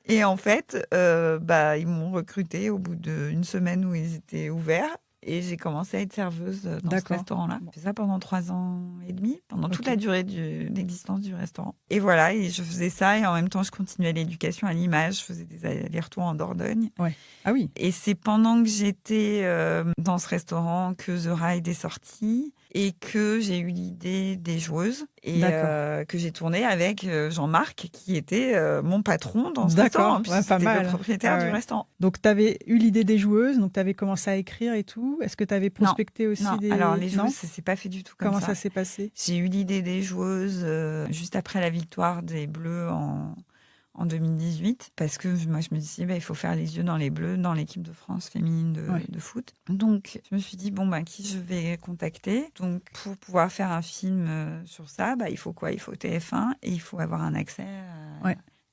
Et en fait, ils m'ont recruté au bout d'une semaine où ils étaient ouverts. Et j'ai commencé à être serveuse dans ce restaurant-là. J'ai fait ça pendant 3 ans et demi, pendant toute la durée d'existence du restaurant. Et voilà, et je faisais ça et en même temps, je continuais l'éducation à l'image. Je faisais des allers-retours en Dordogne. Ouais. Ah oui. Et c'est pendant que j'étais dans ce restaurant que The Ride est sorti et que j'ai eu l'idée des joueuses et que j'ai tourné avec Jean-Marc qui était mon patron dans ce restaurant. C'était le propriétaire du restaurant. Donc, tu avais eu l'idée des joueuses, donc tu avais commencé à écrire et tout. Est-ce que tu avais prospecté aussi des... Alors, les joueuses, ça ne s'est pas fait du tout comme ça. Comment ça s'est passé ? J'ai eu l'idée des joueuses juste après la victoire des Bleus en 2018, parce que moi, je me disais, il faut faire les yeux dans les Bleus, dans l'équipe de France féminine de foot. Donc, je me suis dit, qui je vais contacter ? Donc, pour pouvoir faire un film sur ça, il faut quoi ? Il faut TF1 et il faut avoir un accès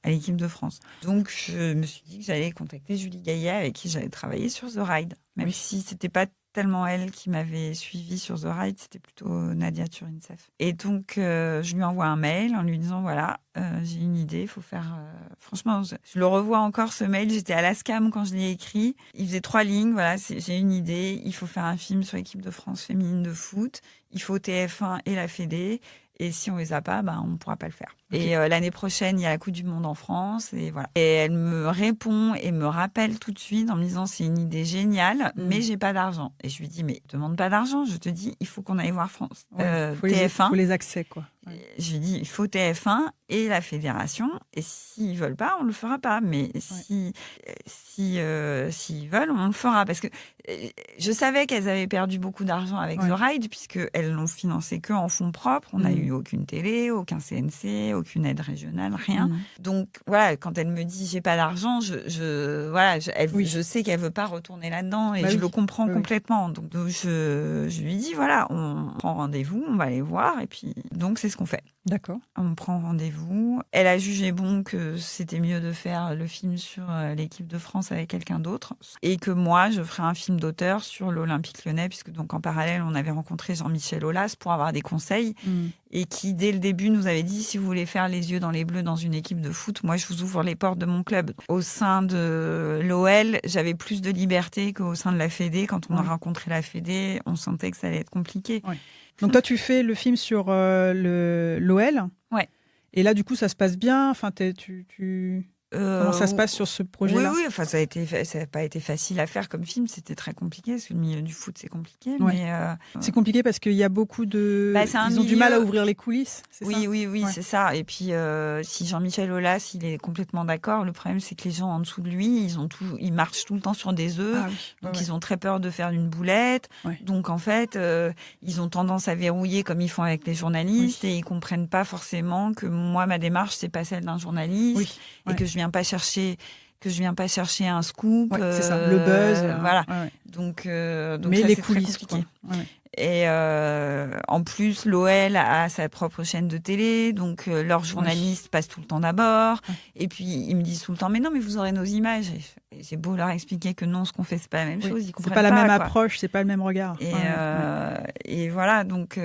à l'équipe de France. Donc, je me suis dit que j'allais contacter Julie Gaillet, avec qui j'avais travaillé sur The Ride, même si c'était pas tellement elle qui m'avait suivie sur The Ride, c'était plutôt Nadia Turinsef. Et donc, je lui envoie un mail en lui disant, voilà, j'ai une idée, il faut faire... Franchement, je le revois encore, ce mail, j'étais à la SCAM quand je l'ai écrit. Il faisait 3 lignes, voilà, j'ai une idée, il faut faire un film sur l'équipe de France féminine de foot, il faut TF1 et la Fédé, et si on les a pas, on ne pourra pas le faire. Okay. Et l'année prochaine, il y a la Coupe du Monde en France, et voilà. Et elle me répond et me rappelle tout de suite en me disant, c'est une idée géniale, mais j'ai pas d'argent. Et je lui dis, mais demande pas d'argent, je te dis, il faut qu'on aille voir France. Faut TF1. Il faut les accès, quoi. Ouais. Je lui dis, il faut TF1 et la fédération, et s'ils veulent pas, on le fera pas. Mais s'ils veulent, on le fera. Parce que je savais qu'elles avaient perdu beaucoup d'argent avec The Ride, puisqu'elles l'ont financé que en fonds propres. On n'a eu aucune télé, aucun CNC, aucune aide régionale, rien. Donc voilà, quand elle me dit j'ai pas d'argent, je sais qu'elle veut pas retourner là-dedans et je le comprends complètement. Donc je lui dis voilà, on prend rendez-vous, on va aller voir et puis donc c'est qu'est-ce qu'on fait ? D'accord. On prend rendez-vous. Elle a jugé bon que c'était mieux de faire le film sur l'équipe de France avec quelqu'un d'autre et que moi, je ferais un film d'auteur sur l'Olympique Lyonnais, puisque donc en parallèle, on avait rencontré Jean-Michel Aulas pour avoir des conseils et qui, dès le début, nous avait dit si vous voulez faire les yeux dans les bleus dans une équipe de foot, moi, je vous ouvre les portes de mon club. Au sein de l'OL, j'avais plus de liberté qu'au sein de la Fédé. Quand on a rencontré la Fédé, on sentait que ça allait être compliqué. Ouais. Donc toi, tu fais le film sur l'OL. Ouais. Et là, du coup, ça se passe bien. Enfin, comment ça se passe sur ce projet-là ? Oui. Enfin, ça n'a pas été facile à faire comme film. C'était très compliqué parce que le milieu du foot, c'est compliqué. Ouais. Mais c'est compliqué parce qu'il y a beaucoup de. Ils ont du mal à ouvrir les coulisses. C'est ça ? Oui, c'est ça. Et puis, si Jean-Michel Aulas, il est complètement d'accord, le problème, c'est que les gens en dessous de lui, ils marchent tout le temps sur des œufs. Donc, ils ont très peur de faire une boulette. Ouais. Donc, en fait, ils ont tendance à verrouiller comme ils font avec les journalistes et ils comprennent pas forcément que moi, ma démarche, c'est pas celle d'un journaliste et que je viens pas chercher un scoop. C'est ça, le buzz. Voilà. Donc mais ça, les c'est coulisses, très compliqué. Quoi. Et en plus, l'OL a sa propre chaîne de télé, donc leurs journalistes passent tout le temps d'abord. Et puis, ils me disent tout le temps, mais non, mais vous aurez nos images. Et j'ai beau leur expliquer que non, ce qu'on fait, c'est pas la même chose. Ils comprennent c'est pas la même approche, c'est pas le même regard. Et voilà, donc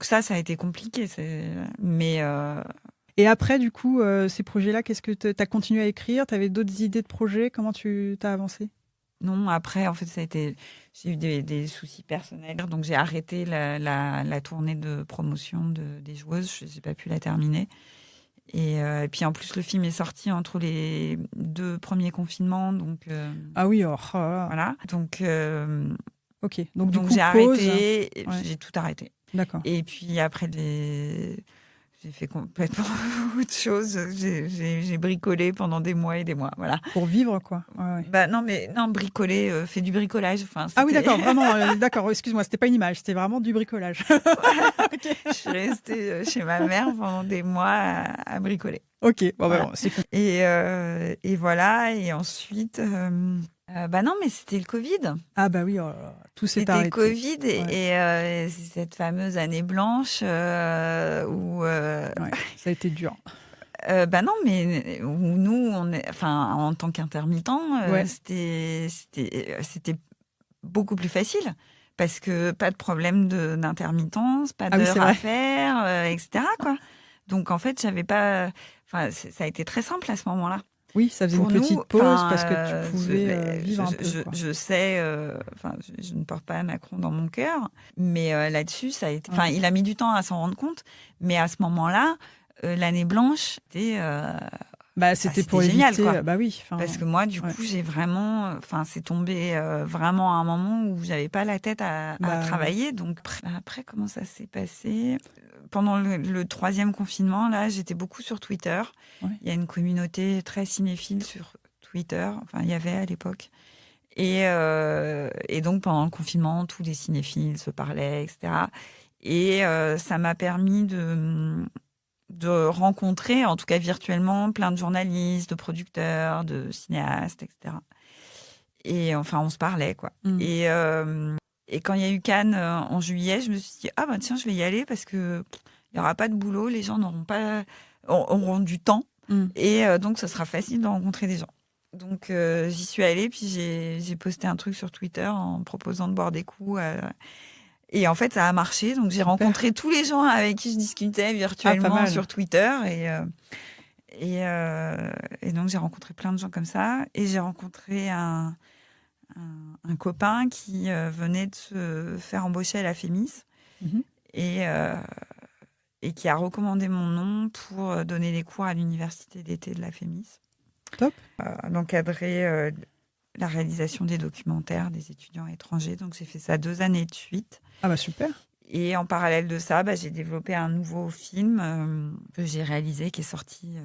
ça a été compliqué. Mais... Et après, du coup, ces projets-là, qu'est-ce que tu as continué à écrire ? Tu avais d'autres idées de projets ? Comment tu t'as avancé ? Non, après, en fait, j'ai eu des soucis personnels. Donc, j'ai arrêté la tournée de promotion des joueuses. Je n'ai pas pu la terminer. Et puis, en plus, le film est sorti entre les 2 premiers confinements. Donc, ah oui, voilà. Donc, ok. Donc du coup, j'ai arrêté. J'ai tout arrêté. D'accord. Et puis, après, j'ai fait complètement autre chose. J'ai bricolé pendant des mois et des mois, voilà. Pour vivre, quoi. Bah non, bricoler, fait du bricolage. Enfin, ah oui, d'accord, vraiment. D'accord, excuse-moi, c'était pas une image, c'était vraiment du bricolage. Okay. Je suis restée chez ma mère pendant des mois à bricoler. Ok, bon, voilà. bon, c'est cool. Et voilà, et ensuite... non, mais c'était le Covid. Ah bah oui, tout s'est arrêté. C'était le Covid et c'est cette fameuse année blanche où... ça a été dur. Non, mais où nous, en tant qu'intermittents, c'était beaucoup plus facile parce que pas de problème d'intermittence, pas d'heures à faire, etc. quoi. Donc en fait, j'avais pas... Enfin, ça a été très simple à ce moment-là. Oui, ça faisait une petite pause parce que tu pouvais vivre un peu. Je sais, je ne porte pas Macron dans mon cœur, mais là-dessus, ça a été. Enfin, il a mis du temps à s'en rendre compte, mais à ce moment-là, l'année blanche, c'était pour génial, éviter. Quoi. Bah oui. Parce que moi, du coup, j'ai vraiment. Enfin, c'est tombé vraiment à un moment où j'avais pas la tête à travailler. Donc après, comment ça s'est passé ? Pendant le 3e confinement, là, j'étais beaucoup sur Twitter. Ouais. Il y a une communauté très cinéphile sur Twitter. Enfin, il y avait à l'époque. Et donc, pendant le confinement, tous les cinéphiles se parlaient, etc. Et ça m'a permis de rencontrer, en tout cas virtuellement, plein de journalistes, de producteurs, de cinéastes, etc. Et enfin, on se parlait, quoi. Et quand il y a eu Cannes en juillet, je me suis dit, tiens, je vais y aller parce que il n'y aura pas de boulot, les gens auront du temps. Et donc, ce sera facile de rencontrer des gens. Donc, j'y suis allée, puis j'ai posté un truc sur Twitter en proposant de boire des coups. Et en fait, ça a marché. Donc, j'ai rencontré tous les gens avec qui je discutais virtuellement sur Twitter. Et donc, j'ai rencontré plein de gens comme ça. Et j'ai rencontré un copain qui venait de se faire embaucher à la Fémis et qui a recommandé mon nom pour donner les cours à l'université d'été de la Fémis. Top. D'encadrer la réalisation des documentaires des étudiants étrangers. Donc, j'ai fait ça 2 années de suite. Ah bah super. Et en parallèle de ça, j'ai développé un nouveau film que j'ai réalisé, qui est sorti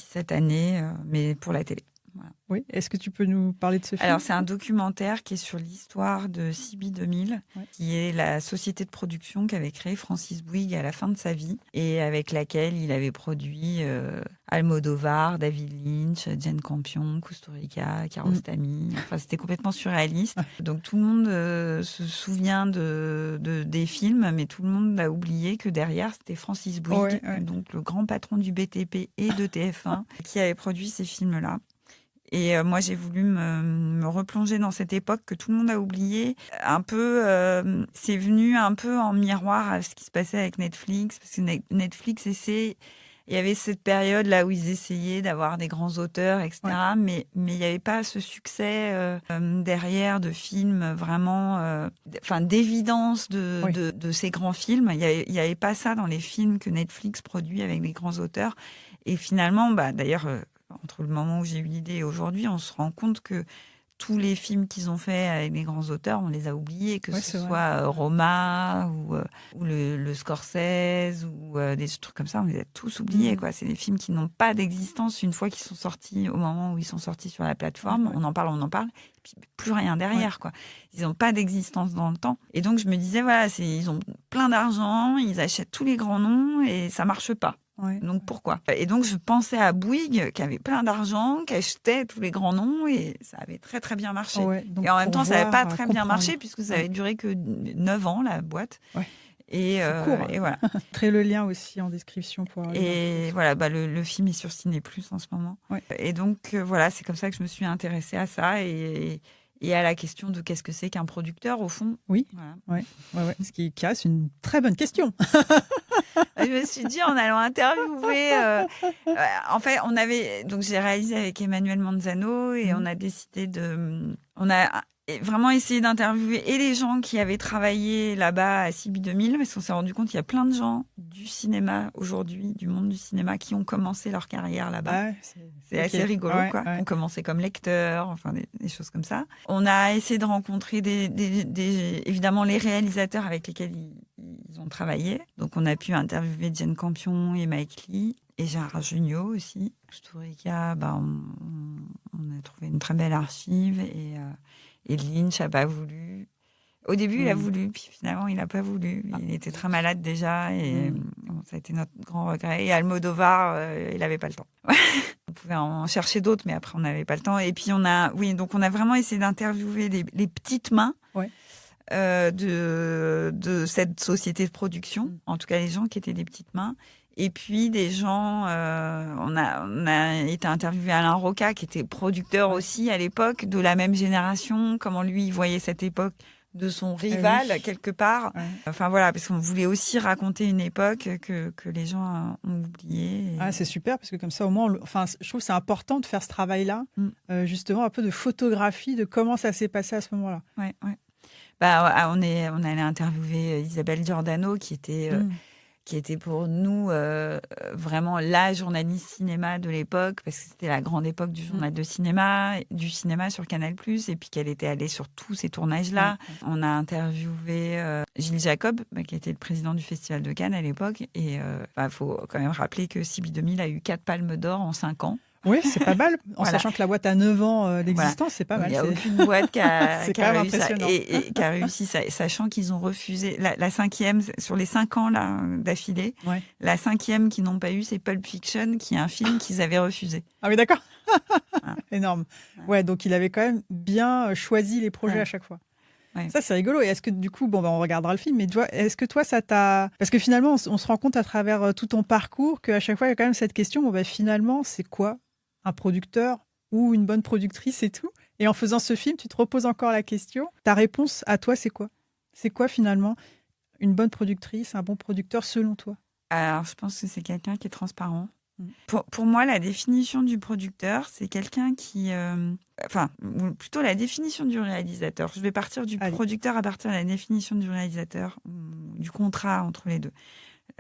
cette année, mais pour la télé. Voilà. Oui, est-ce que tu peux nous parler de ce film? Alors, c'est un documentaire qui est sur l'histoire de CB 2000, qui est la société de production qu'avait créée Francis Bouygues à la fin de sa vie et avec laquelle il avait produit Almodovar, David Lynch, Jane Campion, Kusturica, Kiarostami. Enfin, c'était complètement surréaliste. Donc, tout le monde se souvient des films, mais tout le monde a oublié que derrière, c'était Francis Bouygues, donc le grand patron du BTP et de TF1, qui avait produit ces films-là. Et moi, j'ai voulu me replonger dans cette époque que tout le monde a oubliée. Un peu, c'est venu un peu en miroir à ce qui se passait avec Netflix, parce que Netflix il y avait cette période là où ils essayaient d'avoir des grands auteurs, etc. Mais il n'y avait pas ce succès derrière de films vraiment, d'évidence de ces grands films. Il y avait pas ça dans les films que Netflix produit avec des grands auteurs. Et finalement, d'ailleurs. Entre le moment où j'ai eu l'idée et aujourd'hui, on se rend compte que tous les films qu'ils ont faits avec des grands auteurs, on les a oubliés, que ce soit Roma ou le Scorsese ou des trucs comme ça, on les a tous oubliés. C'est des films qui n'ont pas d'existence une fois qu'ils sont sortis, au moment où ils sont sortis sur la plateforme. On en parle, et puis plus rien derrière. Ils n'ont pas d'existence dans le temps. Et donc je me disais, ils ont plein d'argent, ils achètent tous les grands noms et ça marche pas. Donc pourquoi? Et donc je pensais à Bouygues qui avait plein d'argent, qui achetait tous les grands noms et ça avait très très bien marché. Et en même temps, ça n'avait pas très bien marché puisque ça avait duré que 9 ans la boîte. Et, court. Et voilà. Très le lien aussi en description pour. Et voilà, le film est sur Ciné+ en ce moment. Et donc voilà, c'est comme ça que je me suis intéressée à ça et à la question de qu'est-ce que c'est qu'un producteur au fond. Oui. Ce qui reste une très bonne question. Je me suis dit en allant interviewer. En fait, j'ai réalisé avec Emmanuel Manzano et on a décidé on a vraiment essayé d'interviewer et les gens qui avaient travaillé là-bas à CB 2000, parce qu'on s'est rendu compte qu'il y a plein de gens du cinéma aujourd'hui, du monde du cinéma, qui ont commencé leur carrière là-bas. C'est assez rigolo, quoi. On commençait comme lecteurs, enfin des choses comme ça. On a essayé de rencontrer évidemment les réalisateurs avec lesquels ils ont travaillé. Donc on a pu interviewer Jane Campion et Mike Leigh et Gérard Jugnot aussi. Kusturica, on a trouvé une très belle archive et Lynch n'a pas voulu. Au début, il a voulu, puis finalement, il n'a pas voulu. Il était très malade déjà, et ça a été notre grand regret. Et Almodovar, il n'avait pas le temps. On pouvait en chercher d'autres, mais après, on n'avait pas le temps. Et puis, donc on a vraiment essayé d'interviewer les petites mains de cette société de production. En tout cas, les gens qui étaient des petites mains. Et puis des gens, on a été interviewé Alain Roca, qui était producteur aussi à l'époque, de la même génération, comment lui il voyait cette époque de son rival quelque part. Enfin voilà, parce qu'on voulait aussi raconter une époque que les gens ont oubliée. C'est super, parce que comme ça au moins, je trouve que c'est important de faire ce travail-là, justement un peu de photographie de comment ça s'est passé à ce moment-là. On allait interviewer Isabelle Giordano, qui était pour nous vraiment la journaliste cinéma de l'époque, parce que c'était la grande époque du journal de cinéma, du cinéma sur Canal+, et puis qu'elle était allée sur tous ces tournages-là. On a interviewé Gilles Jacob, qui était le président du Festival de Cannes à l'époque, et faut quand même rappeler que CB 2000 a eu 4 palmes d'or en 5 ans. Oui, c'est pas mal. En sachant que la boîte a 9 ans d'existence, c'est pas mal. Il n'y a aucune boîte qui a réussi ça, sachant qu'ils ont refusé la 5e, sur les 5 ans là, d'affilée. La 5e qu'ils n'ont pas eu, c'est Pulp Fiction, qui est un film qu'ils avaient refusé. Ah oui, d'accord. Énorme. Donc il avait quand même bien choisi les projets à chaque fois. Ça, c'est rigolo. Et est-ce que du coup, on regardera le film, mais est-ce que toi, ça t'a... Parce que finalement, on se rend compte à travers tout ton parcours qu'à chaque fois, il y a quand même cette question, finalement, c'est quoi un producteur ou une bonne productrice et tout? Et en faisant ce film, tu te reposes encore la question. Ta réponse à toi, c'est quoi? C'est quoi finalement une bonne productrice, un bon producteur selon toi? Alors, je pense que c'est quelqu'un qui est transparent. Pour moi, la définition du producteur, c'est quelqu'un qui... ou plutôt la définition du réalisateur. Je vais partir du producteur à partir de la définition du réalisateur, du contrat entre les deux.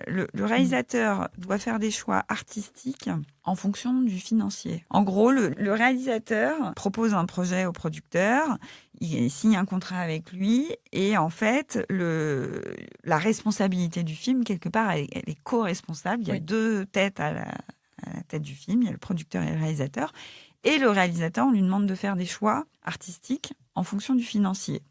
Le réalisateur doit faire des choix artistiques en fonction du financier. En gros, le réalisateur propose un projet au producteur, il signe un contrat avec lui, et en fait, la responsabilité du film, quelque part, elle est co-responsable. Il y a deux têtes à la tête du film, il y a le producteur et le réalisateur. Et le réalisateur, on lui demande de faire des choix artistiques en fonction du financier.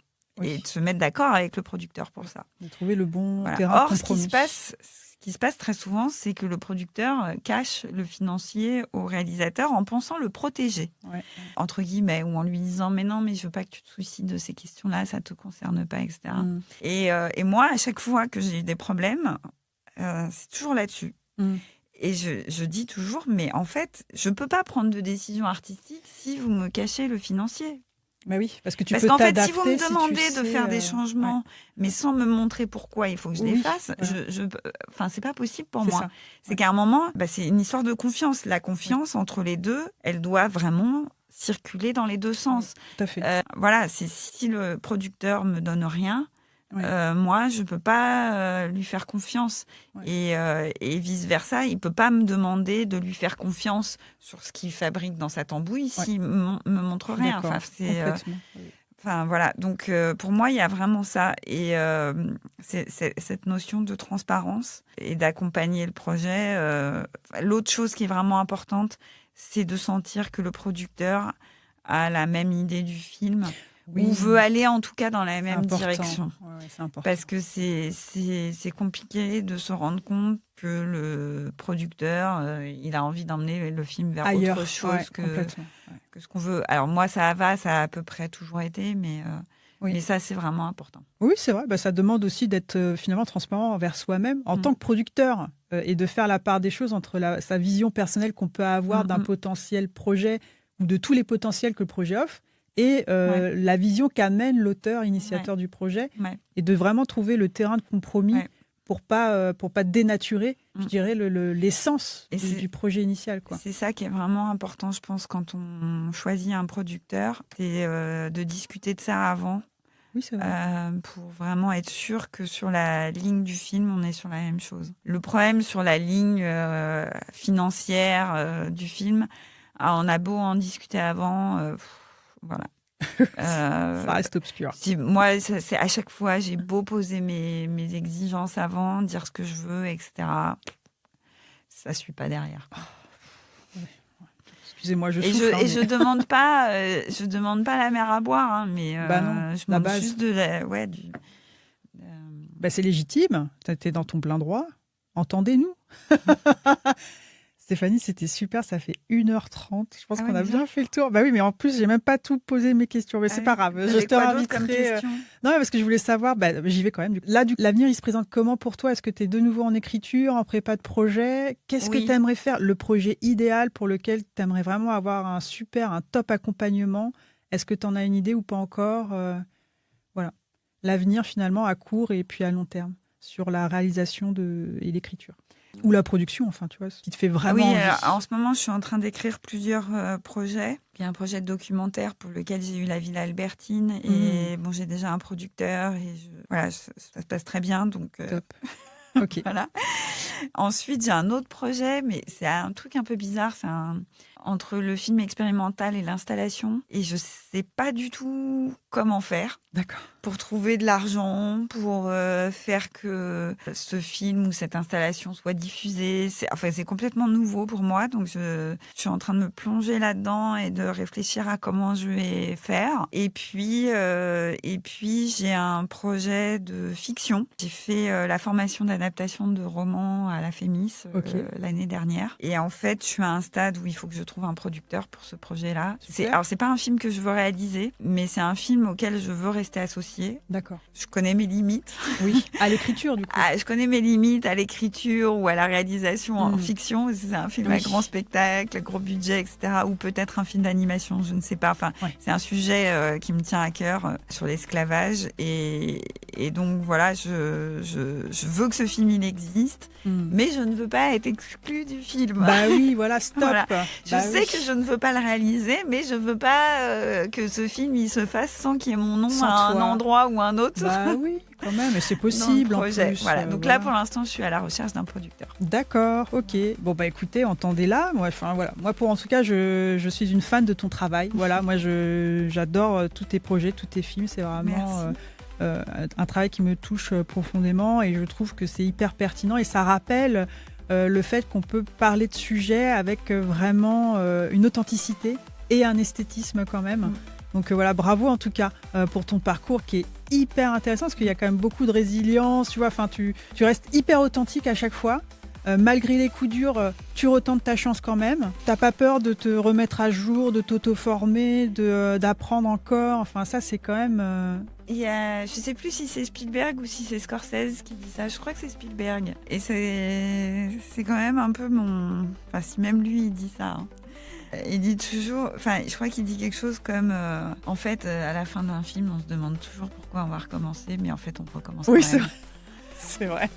Et de se mettre d'accord avec le producteur pour ça. De trouver le bon terrain de compromis. Ce qui se passe très souvent, c'est que le producteur cache le financier au réalisateur en pensant le protéger, entre guillemets, ou en lui disant « mais non, mais je veux pas que tu te soucies de ces questions-là, ça te concerne pas, etc. » Et moi, à chaque fois que j'ai eu des problèmes, c'est toujours là-dessus. Et je dis toujours, mais en fait, je peux pas prendre de décision artistique si vous me cachez le financier. Bah oui, parce qu'en fait, si vous me demandez de faire des changements, mais sans me montrer pourquoi il faut que je les fasse, c'est pas possible pour moi. C'est qu'à un moment, c'est une histoire de confiance. La confiance entre les deux, elle doit vraiment circuler dans les deux sens. Tout à fait. Si le producteur me donne rien, moi, je peux pas lui faire confiance. Et vice-versa, il peut pas me demander de lui faire confiance sur ce qu'il fabrique dans sa tambouille s'il me montre rien. Voilà. Donc, pour moi, il y a vraiment ça. Et c'est cette notion de transparence et d'accompagner le projet. L'autre chose qui est vraiment importante, c'est de sentir que le producteur a la même idée du film. Ou veut aller en tout cas dans la même direction. C'est important. Parce que c'est compliqué de se rendre compte que le producteur, il a envie d'emmener le film vers autre chose que ce qu'on veut. Alors moi, ça a à peu près toujours été, mais ça, c'est vraiment important. Oui, c'est vrai. Ça demande aussi d'être finalement transparent envers soi-même en tant que producteur et de faire la part des choses entre sa vision personnelle qu'on peut avoir d'un potentiel projet ou de tous les potentiels que le projet offre et la vision qu'amène l'auteur, initiateur du projet, et de vraiment trouver le terrain de compromis pour pas dénaturer, je dirais, l'essence du projet initial. C'est ça qui est vraiment important, je pense, quand on choisit un producteur, c'est de discuter de ça avant. Oui, c'est vrai. Pour vraiment être sûr que sur la ligne du film, on est sur la même chose. Le problème sur la ligne financière du film, on a beau en discuter avant... Voilà. Ça reste obscur. Moi, c'est à chaque fois, j'ai beau poser mes exigences avant, dire ce que je veux, etc. Ça suit pas derrière. Excusez-moi, je souffle. Et je demande pas la mer à boire, hein, mais non, je demande juste de c'est légitime. T'es dans ton plein droit. Entendez-nous. Stéphanie, c'était super, ça fait 1h30. Je pense qu'on a bien fait le tour. Oui, mais en plus, j'ai même pas tout posé mes questions, mais c'est pas grave. Je te réinviterai. Non, parce que je voulais savoir, j'y vais quand même. Là, l'avenir, il se présente comment pour toi? Est-ce que tu es de nouveau en écriture, en prépa de projet? Qu'est-ce que tu aimerais faire? Le projet idéal pour lequel tu aimerais vraiment avoir un top accompagnement? Est-ce que tu en as une idée ou pas encore? Voilà. L'avenir, finalement, à court et puis à long terme, sur la réalisation et l'écriture. Ou la production, enfin, tu vois, ce qui te fait vraiment envie. En ce moment, je suis en train d'écrire plusieurs projets. Il y a un projet de documentaire pour lequel j'ai eu la Villa Albertine. Et j'ai déjà un producteur. Et ça se passe très bien. Donc, top. Ok. Voilà. Ensuite, j'ai un autre projet, mais c'est un truc un peu bizarre. C'est entre le film expérimental et l'installation. Et je sais pas du tout comment faire. D'accord. Pour trouver de l'argent, pour faire que ce film ou cette installation soit diffusée. C'est complètement nouveau pour moi. Donc, je suis en train de me plonger là-dedans et de réfléchir à comment je vais faire. Et puis j'ai un projet de fiction. J'ai fait la formation d'adaptation de romans à la FEMIS l'année dernière. Et en fait, je suis à un stade où il faut que je trouve un producteur pour ce projet-là. Alors, c'est pas un film que je veux réaliser, mais c'est un film auquel je veux rester associée. D'accord. Je connais mes limites. Oui, à l'écriture, du coup. Je connais mes limites à l'écriture ou à la réalisation en fiction. C'est un film à grand spectacle, à gros budget, etc. Ou peut-être un film d'animation, je ne sais pas. C'est un sujet qui me tient à cœur sur l'esclavage. Et donc, voilà, je veux que ce film, il existe, mais je ne veux pas être exclue du film. Oui, voilà, stop. Voilà. Je sais que je ne veux pas le réaliser, mais je ne veux pas que ce film, il se fasse sans qu'il y ait mon nom à un endroit ou un autre. Oui, quand même, mais c'est possible en plus. Voilà. Donc là, pour l'instant, je suis à la recherche d'un producteur. D'accord, ok. Bon, écoutez, entendez-là. Moi, en tout cas, je suis une fan de ton travail. Voilà, moi, j'adore tous tes projets, tous tes films. C'est vraiment un travail qui me touche profondément et je trouve que c'est hyper pertinent et ça rappelle le fait qu'on peut parler de sujets avec vraiment une authenticité et un esthétisme quand même. Donc voilà, bravo en tout cas pour ton parcours qui est hyper intéressant parce qu'il y a quand même beaucoup de résilience, tu vois, enfin tu restes hyper authentique à chaque fois. Malgré les coups durs, tu retentes ta chance quand même. T'as pas peur de te remettre à jour, de t'auto-former, d'apprendre encore. Enfin, ça, c'est quand même... Je sais plus si c'est Spielberg ou si c'est Scorsese qui dit ça. Je crois que c'est Spielberg. Et c'est quand même un peu mon... Enfin, si même lui, il dit ça. Hein. Il dit toujours... Enfin, je crois qu'il dit quelque chose comme... en fait, à la fin d'un film, on se demande toujours pourquoi on va recommencer, mais en fait, on recommence quand même. C'est vrai. C'est vrai.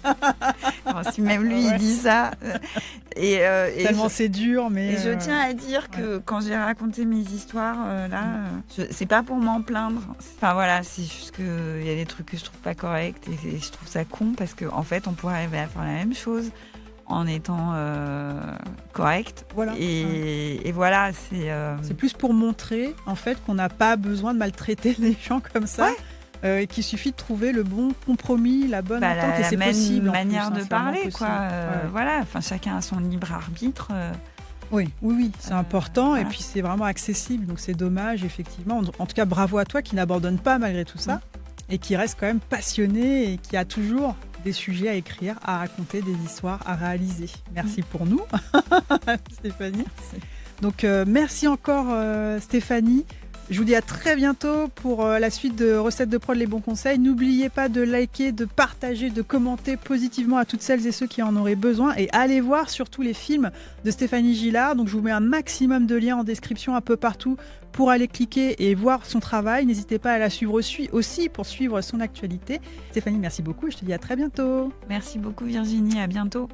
Bon, si même lui il dit ça. Tellement c'est dur, mais. Et je tiens à dire que quand j'ai raconté mes histoires, c'est pas pour m'en plaindre. Enfin voilà, c'est juste qu'il y a des trucs que je trouve pas corrects et je trouve ça con parce qu'en fait, on pourrait arriver à faire la même chose en étant correct. Voilà. Et voilà, c'est plus pour montrer en fait qu'on n'a pas besoin de maltraiter les gens comme ça. Ouais. Qu'il suffit de trouver le bon compromis, la bonne entente, et c'est possible. La manière de parler, quoi. Voilà, enfin, chacun a son libre arbitre. Oui, c'est important, voilà. Et puis c'est vraiment accessible, donc c'est dommage, effectivement. En tout cas, bravo à toi qui n'abandonne pas malgré tout ça, et qui reste quand même passionné et qui a toujours des sujets à écrire, à raconter, des histoires à réaliser. Merci pour nous, Stéphanie. Merci. Donc, merci encore, Stéphanie. Je vous dis à très bientôt pour la suite de Recettes de prod, les bons conseils. N'oubliez pas de liker, de partager, de commenter positivement à toutes celles et ceux qui en auraient besoin. Et allez voir surtout les films de Stéphanie Gillard. Donc je vous mets un maximum de liens en description un peu partout pour aller cliquer et voir son travail. N'hésitez pas à la suivre aussi pour suivre son actualité. Stéphanie, merci beaucoup et je te dis à très bientôt. Merci beaucoup Virginie, à bientôt.